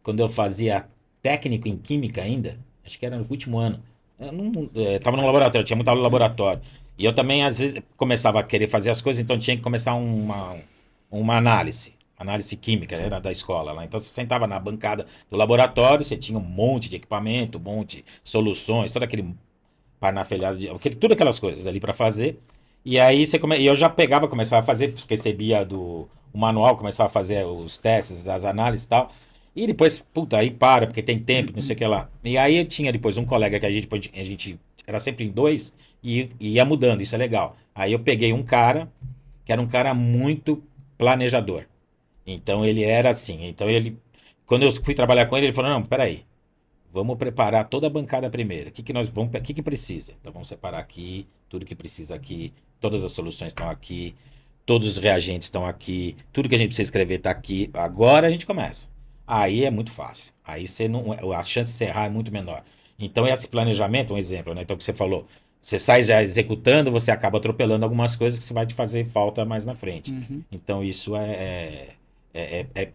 quando eu fazia técnico em química ainda. Acho que era no último ano. Estava no laboratório, tinha muito aula no laboratório. E eu também, às vezes, começava a querer fazer as coisas, então tinha que começar uma análise química, era da escola lá. Então você sentava na bancada do laboratório, você tinha um monte de equipamento, um monte de soluções, todo aquele parnafalhado, tudo aquelas coisas ali para fazer. E aí eu já começava a fazer, recebia o manual, começava a fazer os testes, as análises e tal. E depois, aí porque tem tempo, não sei o que lá. E aí eu tinha depois um colega que a gente era sempre em dois e ia mudando, isso é legal. Aí eu peguei um cara, que era um cara muito planejador. Então ele era assim, quando eu fui trabalhar com ele, ele falou, não, peraí, vamos preparar toda a bancada primeiro. O que precisa? Então vamos separar aqui, tudo que precisa aqui, todas as soluções estão aqui, todos os reagentes estão aqui, tudo que a gente precisa escrever está aqui. Agora a gente começa. Aí é muito fácil. Aí a chance de você errar é muito menor. Então, esse planejamento, um exemplo, né? Então, o que você falou, você sai já executando, você acaba atropelando algumas coisas que você vai te fazer falta mais na frente. Então, isso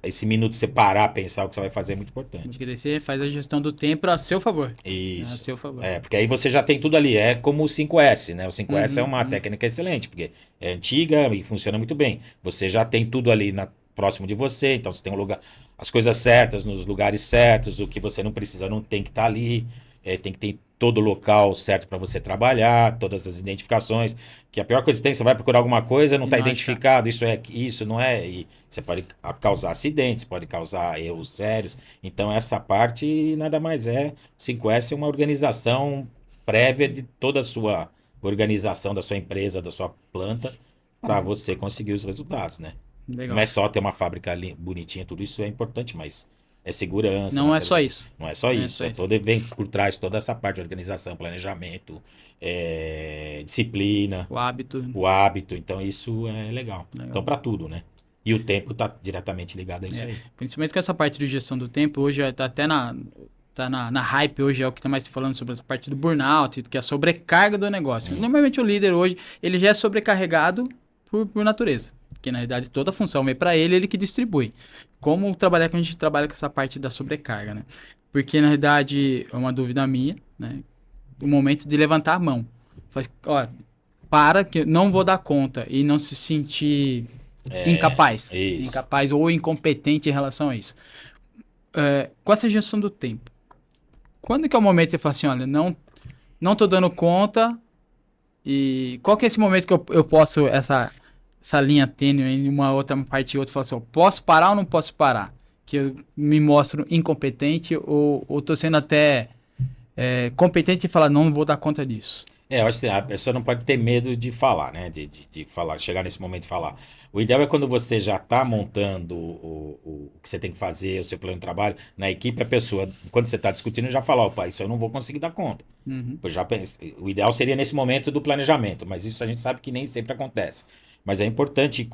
esse minuto você parar, pensar o que você vai fazer é muito importante. Você faz a gestão do tempo a seu favor. Isso. A seu favor. Porque aí você já tem tudo ali. É como o 5S, né? O 5S é uma técnica excelente, porque é antiga e funciona muito bem. Você já tem tudo ali próximo de você, então você tem um lugar... as coisas certas, nos lugares certos, o que você não precisa não tem que estar ali, tem que ter todo o local certo para você trabalhar, todas as identificações, que a pior coisa que tem, você vai procurar alguma coisa, não está identificado, isso não é, e você pode causar acidentes, pode causar erros sérios. Então essa parte nada mais é, o 5S é uma organização prévia de toda a sua organização da sua empresa, da sua planta, para você conseguir os resultados, né? Legal. Não é só ter uma fábrica bonitinha, tudo isso é importante, mas é segurança. Não é só isso. Não é só isso. Vem por trás toda essa parte de organização, planejamento, disciplina. O hábito. Então, isso é legal. Então, para tudo, né? E o tempo está diretamente ligado a isso aí. Principalmente com essa parte de gestão do tempo, hoje está até na hype hoje, é o que está mais falando sobre essa parte do burnout, que é a sobrecarga do negócio. Normalmente o líder hoje, ele já é sobrecarregado por natureza. Porque, na realidade, toda a função vem para ele que distribui. Como trabalhar que a gente trabalha com essa parte da sobrecarga, né? Porque, na realidade, é uma dúvida minha, né? O momento de levantar a mão. Faz, ó, para que eu não vou dar conta e não se sentir incapaz. Incapaz ou incompetente em relação a isso. Com essa gestão do tempo, quando que é o momento de você falar assim, olha, não tô dando conta e qual que é esse momento que eu posso, essa linha tênue em uma outra parte e outra, falar assim, posso parar ou não posso parar? Que eu me mostro incompetente ou tô sendo até competente e falar, não vou dar conta disso. Eu acho que a pessoa não pode ter medo de falar, né? De falar, chegar nesse momento de falar. O ideal é quando você já está montando o que você tem que fazer, o seu plano de trabalho, na equipe, a pessoa, quando você está discutindo, já fala, opa, isso eu não vou conseguir dar conta. Eu já pensei, o ideal seria nesse momento do planejamento, mas isso a gente sabe que nem sempre acontece. Mas é importante,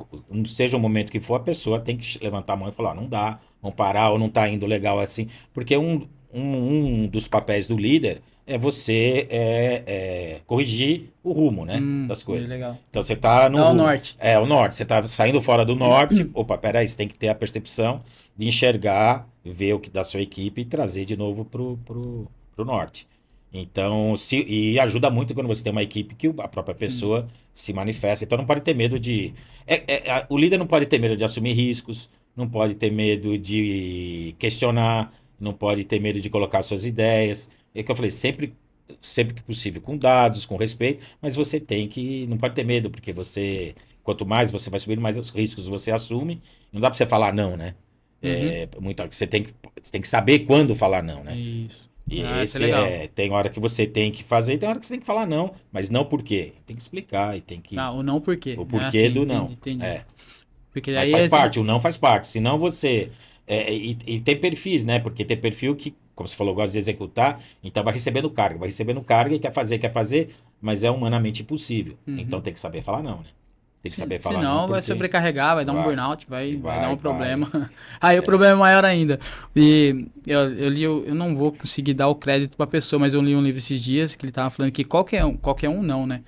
seja o momento que for, a pessoa tem que levantar a mão e falar, não dá, vamos parar, ou não está indo legal assim. Porque um dos papéis do líder é você corrigir o rumo, né, das coisas. Legal. Então você está no rumo. Norte. O norte. Você está saindo fora do norte. Opa, peraí, você tem que ter a percepção de enxergar, ver o que da sua equipe e trazer de novo pro norte. Então, e ajuda muito quando você tem uma equipe que a própria pessoa se manifesta. Então não pode ter medo de... o líder não pode ter medo de assumir riscos, não pode ter medo de questionar, não pode ter medo de colocar suas ideias. É que eu falei, sempre que possível, com dados, com respeito, mas você não pode ter medo, porque quanto mais você vai subindo, mais os riscos você assume. Não dá para você falar não, né? Você tem que saber quando falar não, né? Isso. E tem hora que você tem que fazer e tem hora que você tem que falar não, mas não por quê. Tem que explicar e tem que... o não por quê. O porquê do não. Entendi. Porque mas faz parte, o não faz parte. Senão você... e tem perfis, né? Porque tem perfil que, como você falou, gosta de executar, então vai recebendo carga e quer fazer, mas é humanamente impossível. Então tem que saber falar não, né? Tem que saber falar senão não. Vai sobrecarregar, vai dar um burnout, vai dar um problema. Aí o problema é maior ainda. E eu não vou conseguir dar o crédito para a pessoa, mas eu li um livro esses dias que ele estava falando que qualquer um não, né?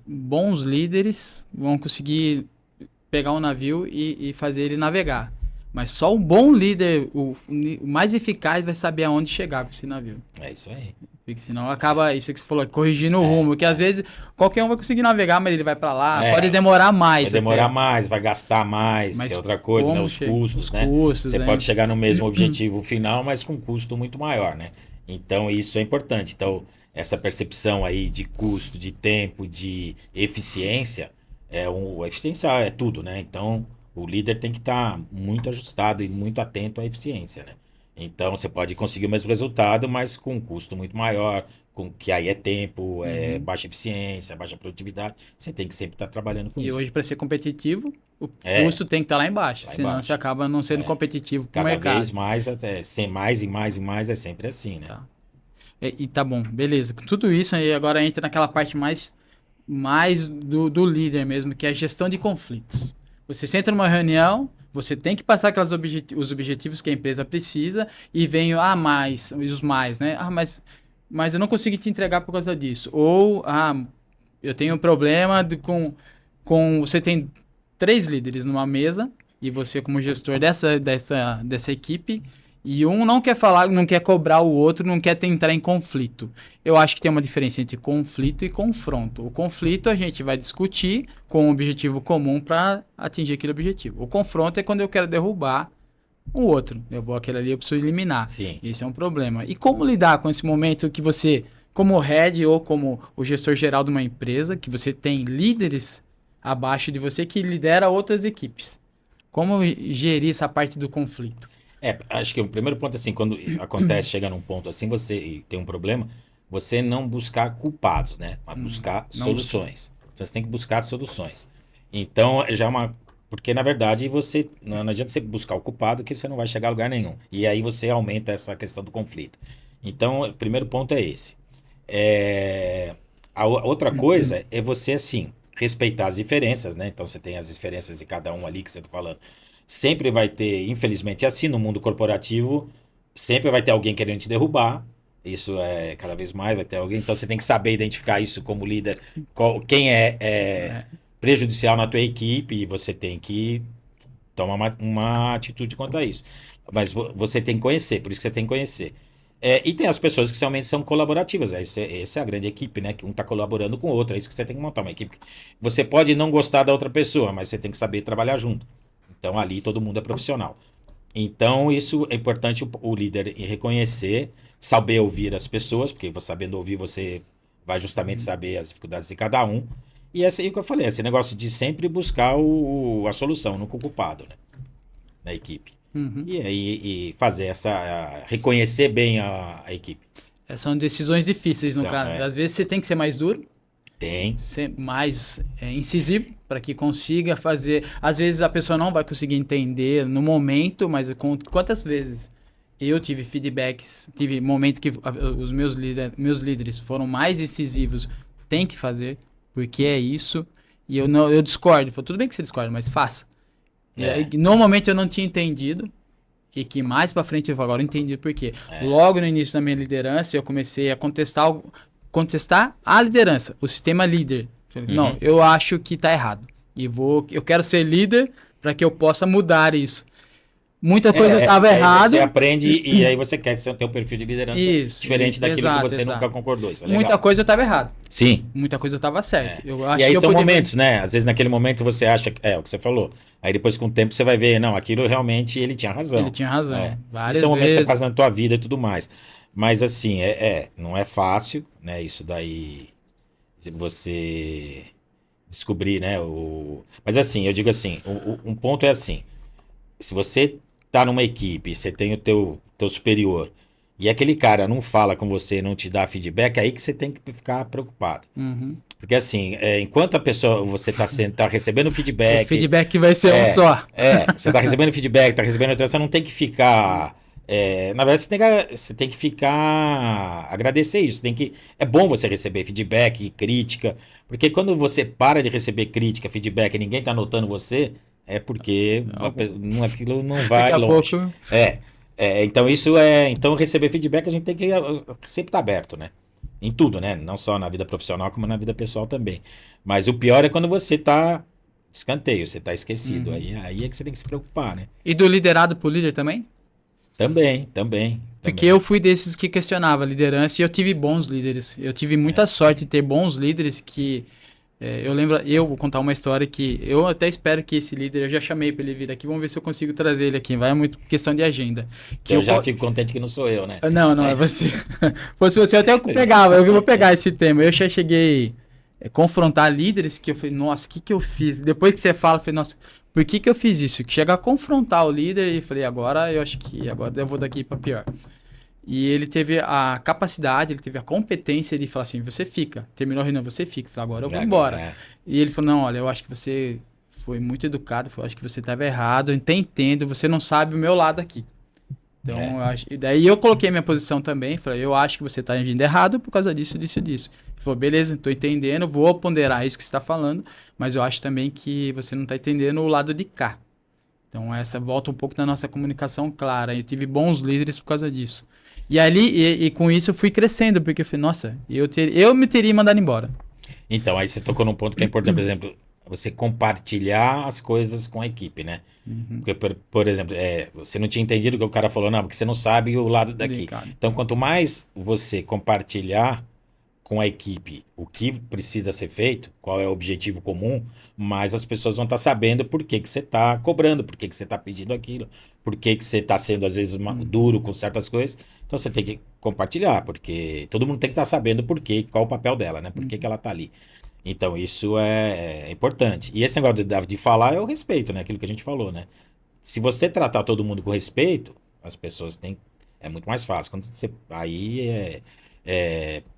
Bons líderes vão conseguir pegar um navio e fazer ele navegar. Mas só o bom líder, o mais eficaz, vai saber aonde chegar com esse navio. É isso aí. Porque senão acaba, isso que você falou, corrigindo o rumo. Porque às vezes qualquer um vai conseguir navegar, mas ele vai para lá. Pode demorar mais. Vai demorar mais, vai gastar mais, que é outra coisa, né? Os custos, né? Você pode chegar no mesmo objetivo final, mas com um custo muito maior, né? Então isso é importante. Então essa percepção aí de custo, de tempo, de eficiência, eficiência é tudo, né? Então o líder tem que estar muito ajustado e muito atento à eficiência, né? Então você pode conseguir o mesmo resultado, mas com um custo muito maior, que aí é tempo, baixa eficiência, baixa produtividade. Você tem que sempre estar trabalhando com isso. E hoje, para ser competitivo, o custo tem que estar lá embaixo, senão você acaba não sendo competitivo com o mercado. Cada vez mais, até sem mais e mais e mais, é sempre assim, né? Tá. E tá bom, beleza. Com tudo isso, aí agora entra naquela parte mais do líder mesmo, que é a gestão de conflitos. Você senta numa reunião, você tem que passar os objetivos que a empresa precisa e vem os mais, né? Mas eu não consigo te entregar por causa disso. Ou, eu tenho um problema com você tem 3 líderes numa mesa e você como gestor dessa equipe e um não quer falar, não quer cobrar o outro, não quer entrar em conflito. Eu acho que tem uma diferença entre conflito e confronto. O conflito a gente vai discutir com um objetivo comum para atingir aquele objetivo. O confronto é quando eu quero derrubar o outro. Eu vou aquele ali, eu preciso eliminar. Sim. Esse é um problema. E como lidar com esse momento que você, como head ou como o gestor geral de uma empresa, que você tem líderes abaixo de você que lidera outras equipes? Como gerir essa parte do conflito? Acho que o primeiro ponto, assim, quando acontece, chega num ponto assim, você e tem um problema, você não buscar culpados, né? Mas buscar não soluções. Então, você tem que buscar soluções. Então, já é uma. Porque, na verdade, você. Não adianta você buscar o culpado que você não vai chegar a lugar nenhum. E aí você aumenta essa questão do conflito. Então, o primeiro ponto é esse. A outra coisa é você, assim, respeitar as diferenças, né? Então, você tem as diferenças de cada um ali que você está falando. Sempre vai ter, infelizmente, é assim no mundo corporativo, sempre vai ter alguém querendo te derrubar. Isso é cada vez mais, vai ter alguém. Então você tem que saber identificar isso como líder, quem é prejudicial na tua equipe, e você tem que tomar uma atitude quanto a isso. Mas você tem que conhecer, por isso que você tem que conhecer. E tem as pessoas que realmente são colaborativas. Essa é a grande equipe, né? Que um está colaborando com o outro. É isso que você tem que montar uma equipe. Você pode não gostar da outra pessoa, mas você tem que saber trabalhar junto. Então ali todo mundo é profissional. Então isso é importante o líder reconhecer, saber ouvir as pessoas, porque você sabendo ouvir você vai justamente saber as dificuldades de cada um. E esse aí que eu falei, esse negócio de sempre buscar a solução, nunca o culpado, né, na equipe. Uhum. E aí fazer reconhecer bem a equipe. São decisões difíceis, no caso. Às vezes você tem que ser mais duro, Tem. ser mais incisivo para que consiga fazer. Às vezes a pessoa não vai conseguir entender no momento, mas quantas vezes eu tive feedbacks, tive momentos que os meus líderes foram mais incisivos, tem que fazer, porque é isso. E eu discordo. Falei, tudo bem que você discorda, mas faça. Normalmente eu não tinha entendido. E que mais pra frente eu agora entendi por quê. Logo no início da minha liderança, eu comecei a contestar a liderança, o sistema líder. Falei, não, eu acho que tá errado. Eu quero ser líder para que eu possa mudar isso. Muita coisa estava errada. Você aprende e aí você quer ter um perfil de liderança diferente daquilo que você nunca concordou. Isso é legal. Muita coisa eu estava errado. Sim. Muita coisa eu estava certo. E aí são momentos, né? Às vezes naquele momento você acha que é o que você falou. Aí depois com o tempo você vai ver, não, aquilo realmente ele tinha razão. Ele tinha razão. Várias são momentos que você faz na tua vida e tudo mais. Mas assim, não é fácil, né? Isso daí você descobrir, né? Mas assim, eu digo assim, um ponto é assim, se você tá numa equipe, você tem o teu superior, e aquele cara não fala com você, não te dá feedback, é aí que você tem que ficar preocupado. Uhum. Porque assim, enquanto a pessoa, você tá recebendo feedback... O feedback vai ser um só. Você tá recebendo feedback, tá recebendo outra, você não tem que ficar... na verdade, você tem que ficar... agradecer isso. É bom você receber feedback, crítica, porque quando você para de receber crítica, feedback, e ninguém tá notando você... É porque aquilo não vai longe. Pouco... Então então receber feedback a gente tem que sempre estar aberto, né? Em tudo, né? Não só na vida profissional, como na vida pessoal também. Mas o pior é quando você tá escanteio, você tá esquecido. Aí é que você tem que se preocupar, né? E do liderado pro líder também? Também. Porque eu fui desses que questionava a liderança e eu tive bons líderes. Eu tive muita sorte de ter bons líderes que... eu vou contar uma história que eu até espero que esse líder, eu já chamei para ele vir aqui, vamos ver se eu consigo trazer ele aqui, vai, é muito questão de agenda. Que eu já fico contente que não sou eu, né? Não, é você. Fosse você, eu até pegava, eu vou pegar esse tema. Eu já cheguei a confrontar líderes que eu falei, nossa, o que eu fiz? Depois que você fala, eu falei, nossa, por que eu fiz isso? Que chega a confrontar o líder e falei, agora eu acho que agora eu vou daqui para pior. E ele teve a capacidade, ele teve a competência de falar assim, você fica. Terminou a reunião, você fica. Eu falei, agora eu vou embora. E ele falou, não, olha, eu acho que você foi muito educado, eu acho que você estava errado, eu até entendo, você não sabe o meu lado aqui. Então, eu acho... E daí eu coloquei minha posição também, falei, eu acho que você está agindo errado por causa disso. Ele falou, beleza, estou entendendo, vou ponderar isso que você está falando, mas eu acho também que você não está entendendo o lado de cá. Então, essa volta um pouco da nossa comunicação clara. Eu tive bons líderes por causa disso. E ali, e com isso eu fui crescendo, porque eu falei, nossa, eu me teria mandado embora. Então, aí você tocou num ponto que é importante, por exemplo, você compartilhar as coisas com a equipe, né? Porque, por exemplo, você não tinha entendido o que o cara falou, não, porque você não sabe o lado daqui. Então, quanto mais você compartilhar, com a equipe o que precisa ser feito, qual é o objetivo comum, mais as pessoas vão estar sabendo por que que você está cobrando, por que que você está pedindo aquilo, por que que você está sendo, às vezes, duro com certas coisas. Então, você tem que compartilhar, porque todo mundo tem que estar sabendo por quê, qual o papel dela, né? Por que que ela está ali. Então, isso é importante. E esse negócio de falar é o respeito, né? Aquilo que a gente falou, né? Se você tratar todo mundo com respeito, as pessoas têm. É muito mais fácil. Quando você. Aí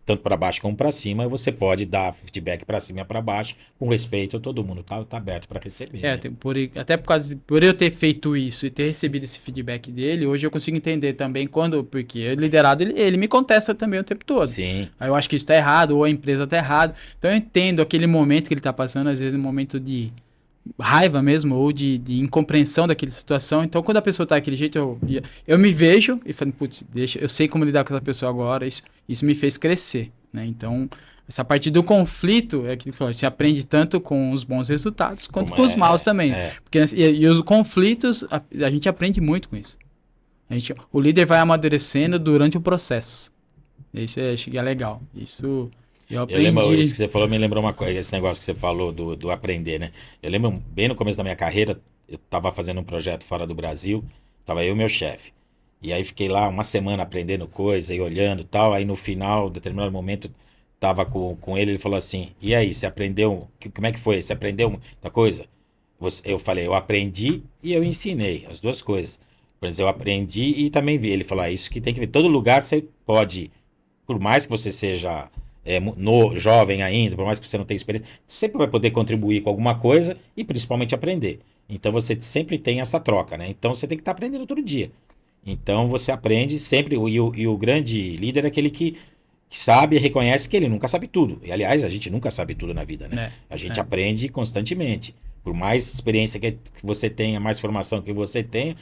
tanto para baixo como para cima, você pode dar feedback para cima e para baixo, com respeito, todo mundo tá aberto para receber. Né? Até por eu ter feito isso e ter recebido esse feedback dele, hoje eu consigo entender também porque o liderado, ele me contesta também o tempo todo. Sim. Aí eu acho que isso tá errado, ou a empresa tá errado. Então eu entendo aquele momento que ele tá passando, às vezes um momento de raiva mesmo, ou de incompreensão daquela situação. Então, quando a pessoa tá daquele jeito, eu me vejo e falo, putz, eu sei como lidar com essa pessoa agora, isso me fez crescer, né? Então, essa parte do conflito, é que você aprende tanto com os bons resultados, quanto com os maus também. Porque, e os conflitos, a gente aprende muito com isso. O líder vai amadurecendo durante o processo. Isso é legal. Isso... Eu lembro, isso que você falou me lembrou uma coisa, esse negócio que você falou do aprender, né? Eu lembro bem no começo da minha carreira, eu tava fazendo um projeto fora do Brasil, tava eu e meu chefe. E aí fiquei lá uma semana aprendendo coisa e olhando e tal, aí no final, determinado momento, tava com ele falou assim, e aí, você aprendeu, como é que foi? Você aprendeu muita coisa? Eu falei, eu aprendi e eu ensinei, as duas coisas. Por exemplo, eu aprendi e também vi. Ele falou, isso que tem que ver, todo lugar você pode, por mais que você seja... jovem ainda, por mais que você não tenha experiência, sempre vai poder contribuir com alguma coisa e principalmente aprender. Então você sempre tem essa troca, né? Então você tem que estar aprendendo todo dia. Então você aprende sempre, e o grande líder é aquele que sabe e reconhece que ele nunca sabe tudo. E aliás, a gente nunca sabe tudo na vida, né? A gente aprende constantemente. Por mais experiência que você tenha, mais formação que você tenha,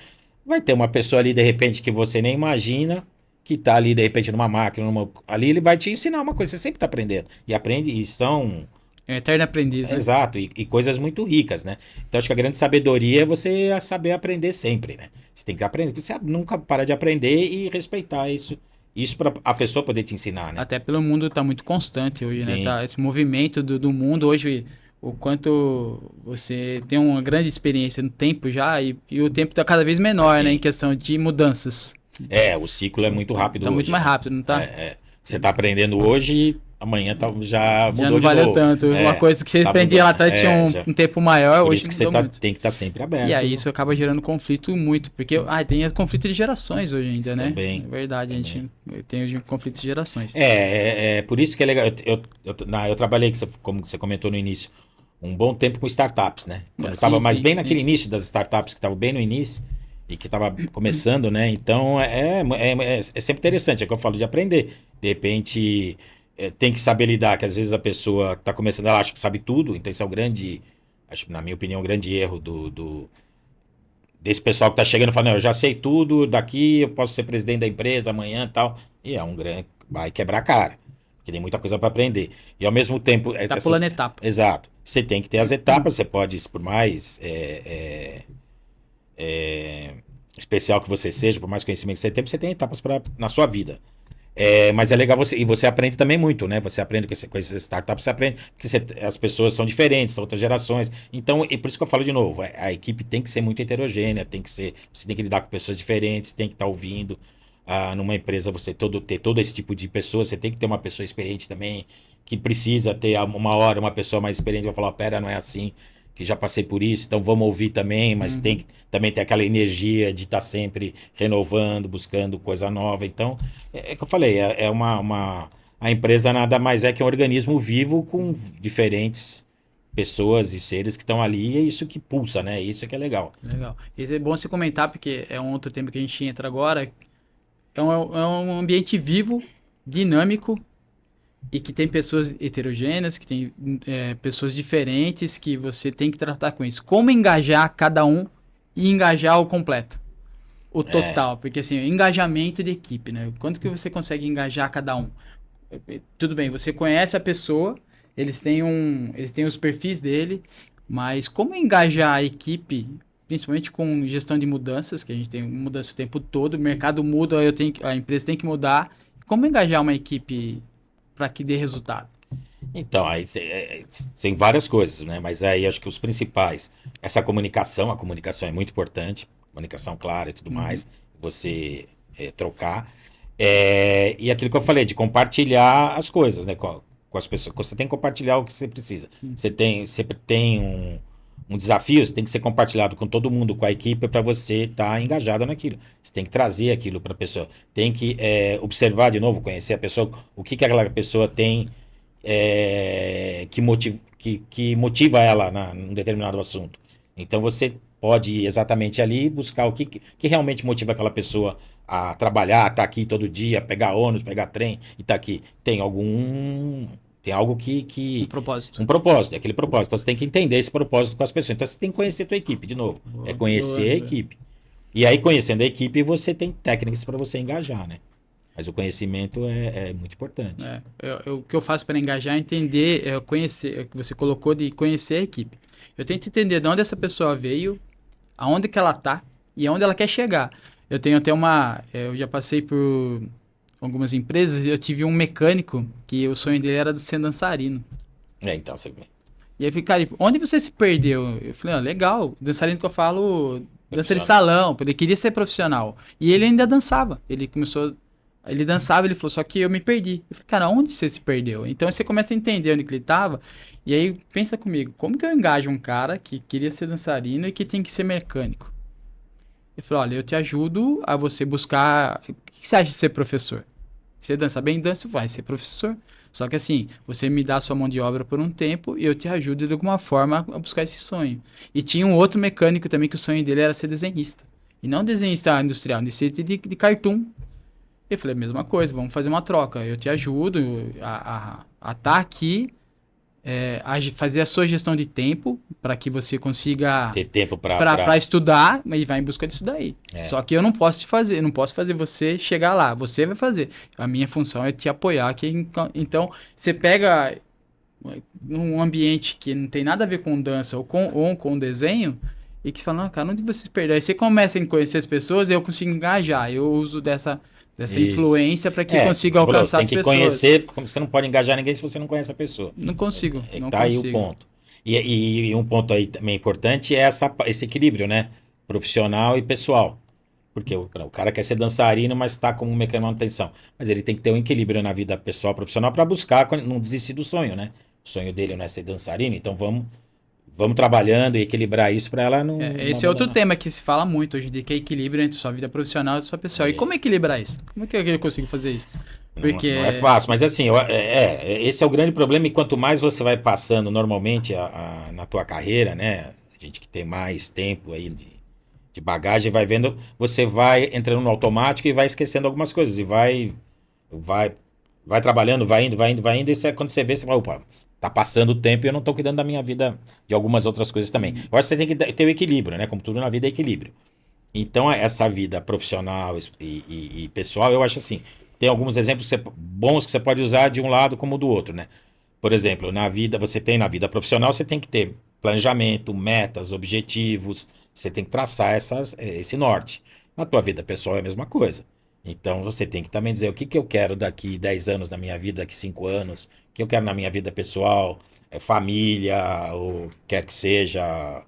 vai ter uma pessoa ali de repente que você nem imagina, que tá ali, de repente, numa máquina, ali ele vai te ensinar uma coisa, você sempre tá aprendendo. E aprende, e são... É um eterno aprendiz, né? Exato, e coisas muito ricas, né? Então, acho que a grande sabedoria é você saber aprender sempre, né? Você tem que aprender, você nunca para de aprender e respeitar isso. Isso para a pessoa poder te ensinar, né? Até pelo mundo tá muito constante hoje, Sim. né? Tá, esse movimento do mundo hoje, o quanto você tem uma grande experiência no tempo já, e o tempo tá cada vez menor, né? Em questão de mudanças. O ciclo é muito rápido hoje. Tá muito mais rápido, não tá? Você tá aprendendo hoje e amanhã já mudou já não valeu tanto. Uma coisa que você aprendia lá atrás tinha um tempo maior, por hoje isso que você tem que estar sempre aberto. E aí isso acaba gerando conflito muito, porque tem conflito de gerações hoje ainda, isso né? Também. É verdade, também. A gente tem conflito de gerações. Por isso que é legal. Eu trabalhei, como você comentou no início, um bom tempo com startups, né? Quando eu estava bem naquele início das startups, que estavam bem no início, e que estava começando, né? Então, é sempre interessante, é o que eu falo de aprender. De repente, tem que saber lidar, que às vezes a pessoa está começando, ela acha que sabe tudo, então isso é acho que na minha opinião, um grande erro desse pessoal que está chegando e falando, eu já sei tudo, daqui eu posso ser presidente da empresa amanhã e tal. E vai quebrar a cara, porque tem muita coisa para aprender. E ao mesmo tempo... Tá pulando etapa. Exato. Você tem que ter as etapas, você pode, por mais... especial que você seja, por mais conhecimento que você tenha, você tem etapas na sua vida. Mas é legal e você aprende também muito, né? Você aprende com essas startups, você aprende, porque as pessoas são diferentes, são outras gerações. Então, e por isso que eu falo de novo, a equipe tem que ser muito heterogênea, você tem que lidar com pessoas diferentes, tem que estar ouvindo. Numa empresa, você ter todo esse tipo de pessoa, você tem que ter uma pessoa experiente também, que precisa ter uma hora, uma pessoa mais experiente vai falar, pera, não é assim, que já passei por isso, então vamos ouvir também, mas tem que também ter aquela energia de estar sempre renovando, buscando coisa nova. Então, é que eu falei, a empresa nada mais é que um organismo vivo com diferentes pessoas e seres que estão ali, e é isso que pulsa, né? Isso que é legal. Legal. Isso é bom você comentar, porque é um outro tema que a gente entra agora. É um ambiente vivo, dinâmico, e que tem pessoas heterogêneas, que tem pessoas diferentes, que você tem que tratar com isso. Como engajar cada um e engajar o completo? O total. Porque assim, engajamento de equipe, né? Quanto que você consegue engajar cada um? Tudo bem, você conhece a pessoa, eles têm os perfis dele, mas como engajar a equipe, principalmente com gestão de mudanças, que a gente tem mudança o tempo todo, o mercado muda, a empresa tem que mudar. Como engajar uma equipe para que dê resultado? Então, aí tem várias coisas, né? Mas aí acho que os principais, essa comunicação, a comunicação é muito importante, comunicação clara e tudo mais, você trocar. E aquilo que eu falei, de compartilhar as coisas, né? Com as pessoas. Você tem que compartilhar o que você precisa. Você tem um desafio, você tem que ser compartilhado com todo mundo, com a equipe, para você estar engajado naquilo. Você tem que trazer aquilo para a pessoa. Tem que observar de novo, conhecer a pessoa, o que aquela pessoa tem que motiva ela num determinado assunto. Então você pode ir exatamente ali buscar o que realmente motiva aquela pessoa a trabalhar, estar aqui todo dia, pegar ônibus, pegar trem e estar aqui. Tem algo Um propósito. um propósito, aquele propósito. Então você tem que entender esse propósito com as pessoas. Então você tem que conhecer a tua equipe, de novo. Boa, É conhecer boa, a boa. equipe. E aí, conhecendo a equipe, você tem técnicas para você engajar, né? Mas o conhecimento é muito importante. O que eu faço para engajar é entender, conhecer, o que você colocou de conhecer a equipe. Eu tento entender de onde essa pessoa veio, aonde que ela tá e aonde ela quer chegar. Eu tenho até eu já passei por algumas empresas e eu tive um mecânico que o sonho dele era de ser dançarino. Então você vê. E aí eu falei, cara, onde você se perdeu? Eu falei, legal, dançarino que eu falo, dança de Profissional. salão, porque ele queria ser profissional. E ele ainda dançava, ele dançava, ele falou, só que eu me perdi. Eu falei, cara, onde você se perdeu? Então você começa a entender onde que ele estava, e aí pensa comigo, como que eu engajo um cara que queria ser dançarino e que tem que ser mecânico? Ele falou, olha, eu te ajudo a você buscar... O que você acha de ser professor? Você dança bem? Dança, vai ser professor. Só que assim, você me dá a sua mão de obra por um tempo e eu te ajudo de alguma forma a buscar esse sonho. E tinha um outro mecânico também que o sonho dele era ser desenhista. E não desenhista industrial, desenhista de cartoon. Eu falei, mesma coisa, vamos fazer uma troca. Eu te ajudo a estar aqui, a fazer a sua gestão de tempo para que você consiga Ter tempo para estudar e vai em busca disso daí. É. Só que eu não posso te fazer, não posso fazer você chegar lá. Você vai fazer. A minha função é te apoiar. Então, você pega um ambiente que não tem nada a ver com dança ou com desenho e que fala, não, cara, onde você se perdeu? Aí você começa a conhecer as pessoas e eu consigo engajar. Eu uso dessa Isso. influência para que consiga você falou, alcançar as Tem que pessoas. conhecer, porque você não pode engajar ninguém se você não conhece a pessoa. Não consigo, não Tá aí o consigo. ponto. E um ponto aí também importante é esse equilíbrio, né? Profissional e pessoal. Porque o cara quer ser dançarino, mas está como mecânico de manutenção. Mas ele tem que ter um equilíbrio na vida pessoal e profissional para buscar não desistir do sonho, né? O sonho dele não é ser dançarino, então vamos trabalhando e equilibrar isso para ela não Esse é outro tema que se fala muito hoje em dia, que é equilíbrio entre sua vida profissional e sua pessoal. E como equilibrar isso? Como é que eu consigo fazer isso? Porque Não é fácil, mas assim, esse é o grande problema, e quanto mais você vai passando normalmente na tua carreira, né? A gente que tem mais tempo aí de bagagem, vai vendo, você vai entrando no automático e vai esquecendo algumas coisas, e vai trabalhando, vai indo, e quando você vê, você fala, opa, tá passando o tempo e eu não tô cuidando da minha vida, de algumas outras coisas também. Eu acho que você tem que ter o equilíbrio, né? Como tudo na vida é equilíbrio. Então, essa vida profissional e pessoal, eu acho assim, tem alguns exemplos bons que você pode usar de um lado como do outro, né? Por exemplo, na vida profissional, você tem que ter planejamento, metas, objetivos, você tem que traçar esse norte. Na tua vida pessoal é a mesma coisa. Então, você tem que também dizer o que eu quero daqui 10 anos na minha vida, daqui 5 anos, o que eu quero na minha vida pessoal, família, ou quer que seja...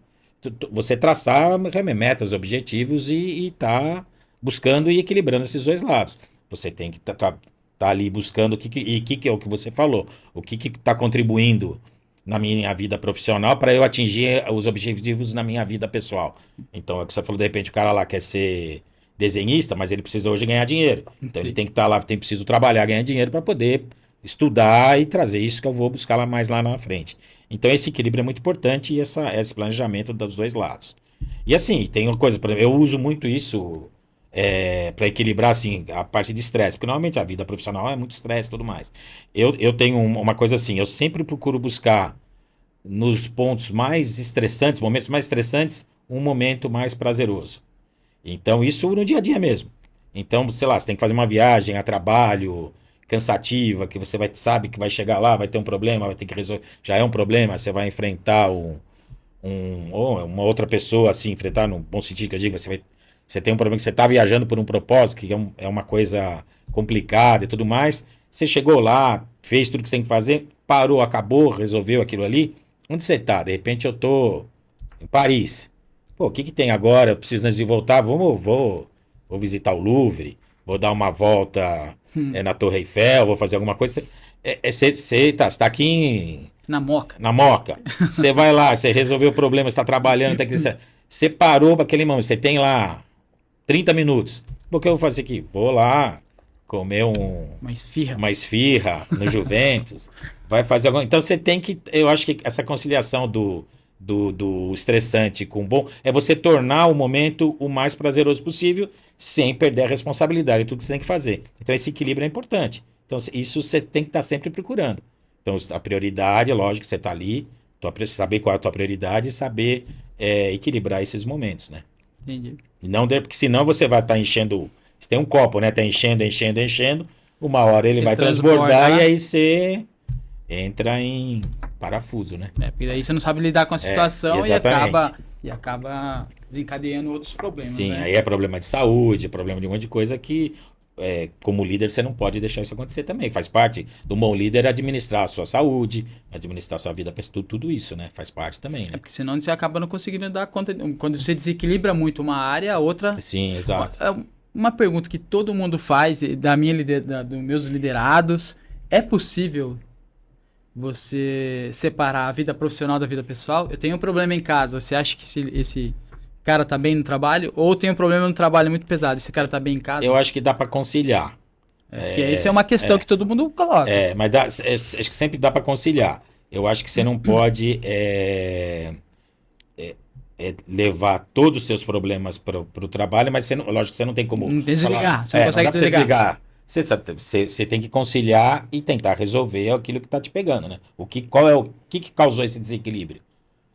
Você traçar metas, objetivos e tá buscando e equilibrando esses dois lados. Você tem que tá ali buscando o que é o que você falou, o que está contribuindo na minha vida profissional para eu atingir os objetivos na minha vida pessoal. Então, é o que você falou, de repente o cara lá quer ser desenhista, mas ele precisa hoje ganhar dinheiro. Então, ele tem que estar lá, preciso trabalhar, ganhar dinheiro para poder estudar e trazer isso que eu vou buscar mais lá na frente. Então, esse equilíbrio é muito importante e esse planejamento dos dois lados. E assim, tem uma coisa, por exemplo, eu uso muito isso para equilibrar assim, a parte de estresse, porque normalmente a vida profissional é muito estresse e tudo mais. Eu tenho uma coisa assim, eu sempre procuro buscar nos pontos mais estressantes, momentos mais estressantes, um momento mais prazeroso. Então, isso no dia a dia mesmo. Então, sei lá, você tem que fazer uma viagem a trabalho cansativa, que você sabe que vai chegar lá, vai ter um problema, vai ter que resolver. Já é um problema, você vai enfrentar ou uma outra pessoa, assim, enfrentar num bom sentido que eu digo, você tem um problema que você está viajando por um propósito, que é uma coisa complicada e tudo mais. Você chegou lá, fez tudo que você tem que fazer, parou, acabou, resolveu aquilo ali. Onde você tá? De repente eu tô em Paris. Pô, o que que tem agora? Eu preciso antes de voltar, vou visitar o Louvre, vou dar uma volta na Torre Eiffel, vou fazer alguma coisa. Você tá aqui Na Moca. na Moca. Você vai lá, você resolveu o problema, você tá trabalhando, tá aqui, você parou para aquele momento, você tem lá 30 minutos. O que eu vou fazer aqui? Vou lá comer uma esfirra no Juventus. Vai fazer alguma... Então você tem que... Eu acho que essa conciliação do estressante com o bom é você tornar o momento o mais prazeroso possível sem perder a responsabilidade de tudo que você tem que fazer. Então esse equilíbrio é importante. Então isso você tem que estar sempre procurando. Então a prioridade, é lógico que você está ali, saber qual é a tua prioridade e saber equilibrar esses momentos, né? Entendi. E não, porque senão você vai estar enchendo... Você tem um copo, né? Tá enchendo. Uma hora ele vai transbordar e aí você entra em parafuso, né? Porque daí você não sabe lidar com a situação exatamente. e acaba desencadeando outros problemas. Sim, né? aí é problema de saúde, problema de um monte de coisa que, como líder, você não pode deixar isso acontecer também. Faz parte do bom líder administrar a sua saúde, administrar a sua vida, tudo isso, né? Faz parte também, né? Porque senão você acaba não conseguindo dar conta. Quando você desequilibra muito uma área, a outra... Sim, exato. Uma pergunta que todo mundo faz, dos meus liderados, é possível você separar a vida profissional da vida pessoal? Eu tenho um problema em casa, você acha que esse cara tá bem no trabalho? Ou tem um problema no trabalho muito pesado, esse cara tá bem em casa? Eu acho que dá para conciliar. Porque isso é uma questão que todo mundo coloca. Mas acho que sempre dá para conciliar. Eu acho que você não pode levar todos os seus problemas para o trabalho, mas lógico que você não tem como desligar, você não consegue desligar. Você tem que conciliar e tentar resolver aquilo que está te pegando, né? O que causou esse desequilíbrio?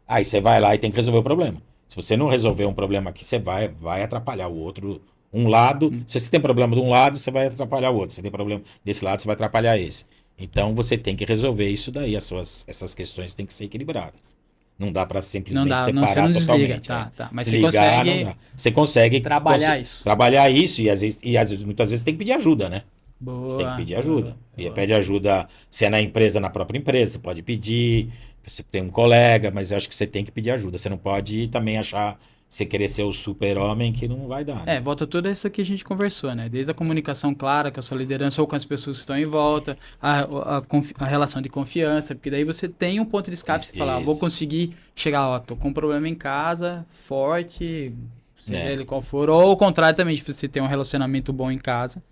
Aí você vai lá e tem que resolver o problema. Se você não resolver um problema aqui, você vai atrapalhar o outro. Um lado, se você tem problema de um lado, você vai atrapalhar o outro. Se você tem problema desse lado, você vai atrapalhar esse. Então você tem que resolver isso daí. Essas questões têm que ser equilibradas. Não dá para simplesmente separar totalmente. Tá. Mas desligar, você consegue trabalhar isso. Trabalhar isso e muitas vezes tem que pedir ajuda, né? Boa, você tem que pedir ajuda. E pede ajuda, se é na empresa, na própria empresa, você pode pedir. Você tem um colega, mas eu acho que você tem que pedir ajuda. Você não pode também achar, você querer ser o super-homem, que não vai dar, né? Volta tudo isso que a gente conversou, né? Desde a comunicação clara com a sua liderança ou com as pessoas que estão em volta, a relação de confiança, porque daí você tem um ponto de escape, você fala, vou conseguir chegar, tô com um problema em casa, forte, seja ele qual for, ou ao contrário também, se você tem um relacionamento bom em casa,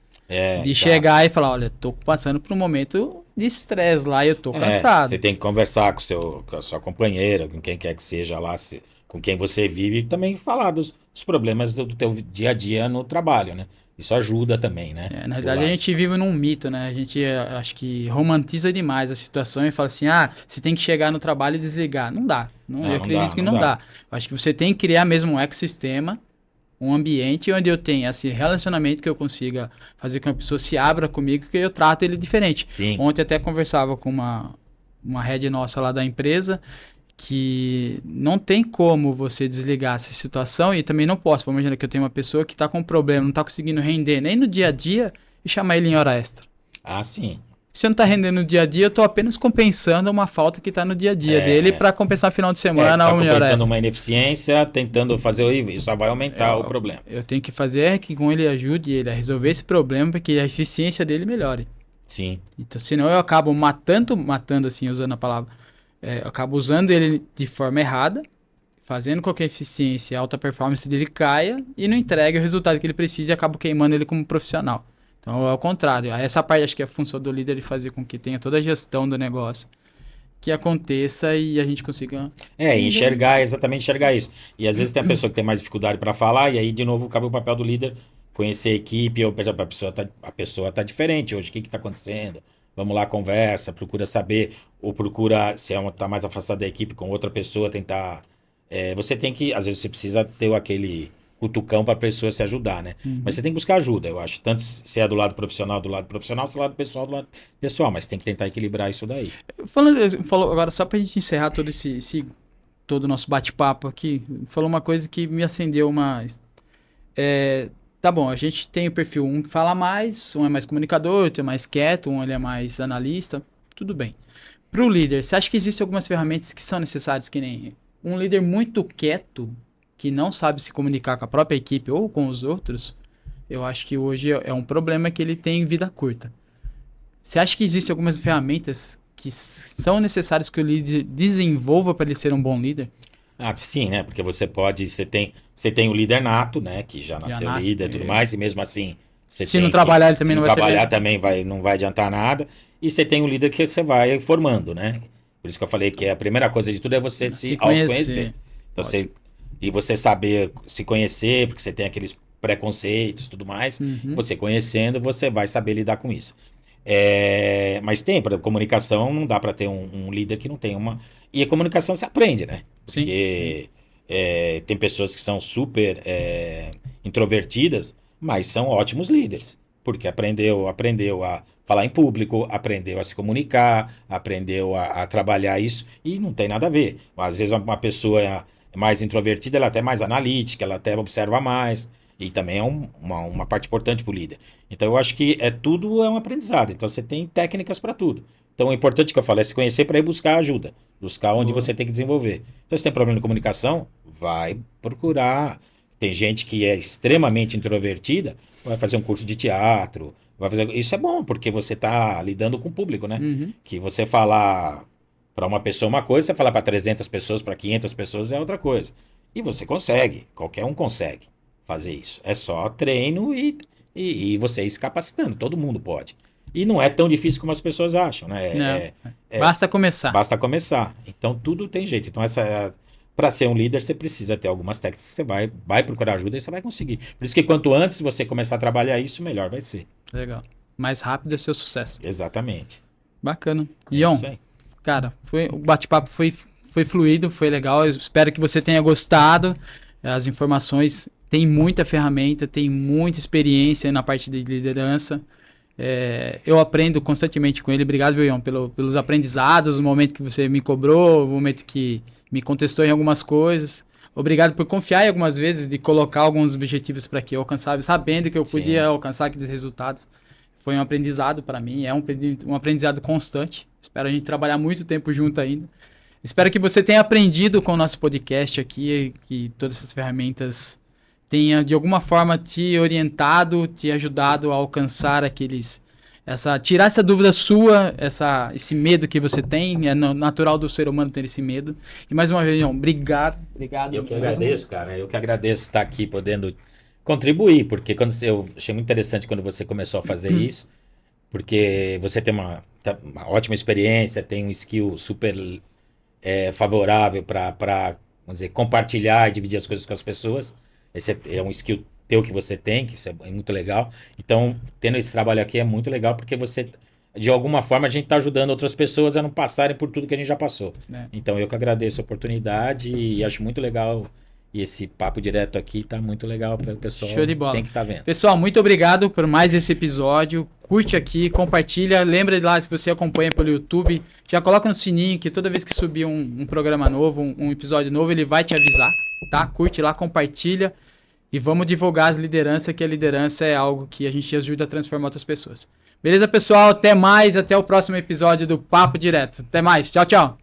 de chegar e falar, olha, tô passando por um momento de estresse lá e eu tô cansado. Você tem que conversar com a sua companheira, com quem quer que seja lá, com quem você vive, e também falar dos problemas do teu dia a dia no trabalho, né? Isso ajuda também, né? Na verdade, a gente vive num mito, né? A gente, acho que romantiza demais a situação e fala assim, você tem que chegar no trabalho e desligar. Não dá. Eu acredito que não dá. Eu acho que você tem que criar mesmo um ecossistema, um ambiente onde eu tenha esse relacionamento que eu consiga fazer com que a pessoa se abra comigo, que eu trato ele diferente. Sim. Ontem até conversava com uma head nossa lá da empresa, que não tem como você desligar essa situação e também não posso. Vamos imaginar que eu tenho uma pessoa que está com um problema, não está conseguindo render nem no dia a dia e chamar ele em hora extra. Sim. Se eu não está rendendo no dia a dia, eu estou apenas compensando uma falta que está no dia a dia dele para compensar final de semana ou melhor. Compensando uma ineficiência, tentando fazer isso só vai aumentar o problema. Eu tenho que fazer que com ele ajude ele a resolver esse problema para que a eficiência dele melhore. Sim. Então, senão eu acabo matando assim, usando a palavra, eu acabo usando ele de forma errada, fazendo com que a eficiência e a alta performance dele caia e não entregue o resultado que ele precisa e acabo queimando ele como profissional. Então, é o contrário. Essa parte acho que é a função do líder de fazer com que tenha toda a gestão do negócio, que aconteça e a gente consiga... exatamente enxergar isso. E às vezes tem a pessoa que tem mais dificuldade para falar e aí, de novo, cabe o papel do líder conhecer a equipe, ou a pessoa tá diferente hoje, o que está acontecendo? Vamos lá, conversa, procura saber, ou procura, se tá mais afastado da equipe, com outra pessoa, tentar... você tem que, às vezes você precisa ter aquele cutucão para a pessoa se ajudar, né? Mas você tem que buscar ajuda, eu acho. Tanto se é do lado profissional, se é do lado pessoal, do lado pessoal. Mas tem que tentar equilibrar isso daí. Falou agora, só para a gente encerrar todo o nosso bate-papo aqui, falou uma coisa que me acendeu mais. Tá bom, a gente tem o perfil, um que fala mais, um é mais comunicador, outro é mais quieto, um ele é mais analista. tudo bem. Para o líder, você acha que existem algumas ferramentas que são necessárias, que nem um líder muito quieto, que não sabe se comunicar com a própria equipe ou com os outros? Eu acho que hoje é um problema que ele tem vida curta. Você acha que existem algumas ferramentas que são necessárias que o líder desenvolva para ele ser um bom líder? Ah, sim, né? Porque você tem o líder nato, né? Que já nasceu líder e tudo mais, e mesmo assim, se não trabalhar, ele também não não vai trabalhar ser também não vai adiantar nada. E você tem o líder que você vai formando, né? Por isso que eu falei que a primeira coisa de tudo é você se autoconhecer. Então, você saber se conhecer, porque você tem aqueles preconceitos e tudo mais. Você conhecendo, você vai saber lidar com isso. Mas para comunicação, não dá para ter um líder que não tem uma... E a comunicação se aprende, né? Porque tem pessoas que são super introvertidas, mas são ótimos líderes. Porque aprendeu a falar em público, aprendeu a se comunicar, aprendeu a trabalhar isso, e não tem nada a ver. Às vezes uma pessoa mais introvertida, ela é até mais analítica, ela até observa mais, e também é uma parte importante para o líder. Então eu acho que tudo é um aprendizado, então você tem técnicas para tudo. Então o importante que eu falo é se conhecer para ir buscar ajuda, buscar onde você tem que desenvolver. Então se tem problema de comunicação, vai procurar. Tem gente que é extremamente introvertida, vai fazer um curso de teatro, isso é bom, porque você está lidando com o público, né? Que você falar para uma pessoa uma coisa, você falar para 300 pessoas, para 500 pessoas é outra coisa. E você consegue, qualquer um consegue fazer isso. É só treino e você ir se capacitando, todo mundo pode. E não é tão difícil como as pessoas acham, né? Basta começar. Basta começar. Então tudo tem jeito. Então para ser um líder, você precisa ter algumas técnicas que você vai procurar ajuda e você vai conseguir. Por isso que quanto antes você começar a trabalhar isso, melhor vai ser. Legal. Mais rápido é seu sucesso. Exatamente. Bacana. Ion, cara, o bate-papo foi fluido, foi legal. Eu espero que você tenha gostado. As informações, tem muita ferramenta, tem muita experiência na parte de liderança. Eu aprendo constantemente com ele. Obrigado, Ion, pelos aprendizados, o momento que você me cobrou, o momento que me contestou em algumas coisas. Obrigado por confiar em algumas vezes, de colocar alguns objetivos para que eu alcançasse, sabendo que eu podia alcançar aqueles resultados. Foi um aprendizado para mim, é um aprendizado constante. Espero a gente trabalhar muito tempo junto ainda. Espero que você tenha aprendido com o nosso podcast aqui, que todas essas ferramentas tenha de alguma forma te orientado, te ajudado a alcançar tirar essa dúvida sua, esse medo que você tem. É natural do ser humano ter esse medo. E mais uma vez, Ion, obrigado. Eu que agradeço, cara. Eu que agradeço estar aqui podendo contribuir, porque eu achei muito interessante quando você começou a fazer isso, porque você tem uma ótima experiência, tem um skill super favorável para compartilhar e dividir as coisas com as pessoas. Esse é um skill teu que você tem, que isso é muito legal. Então, tendo esse trabalho aqui é muito legal, porque de alguma forma, a gente está ajudando outras pessoas a não passarem por tudo que a gente já passou. Então, eu que agradeço a oportunidade e acho muito legal. E esse papo direto aqui tá muito legal para o pessoal. Show de bola. Tem que estar vendo. Pessoal, muito obrigado por mais esse episódio. Curte aqui, compartilha. Lembra de lá, se você acompanha pelo YouTube, já coloca no sininho que toda vez que subir um programa novo, um episódio novo, ele vai te avisar, tá? Curte lá, compartilha. E vamos divulgar a liderança, que a liderança é algo que a gente ajuda a transformar outras pessoas. Beleza, pessoal? Até mais. Até o próximo episódio do Papo Direto. Até mais. Tchau, tchau.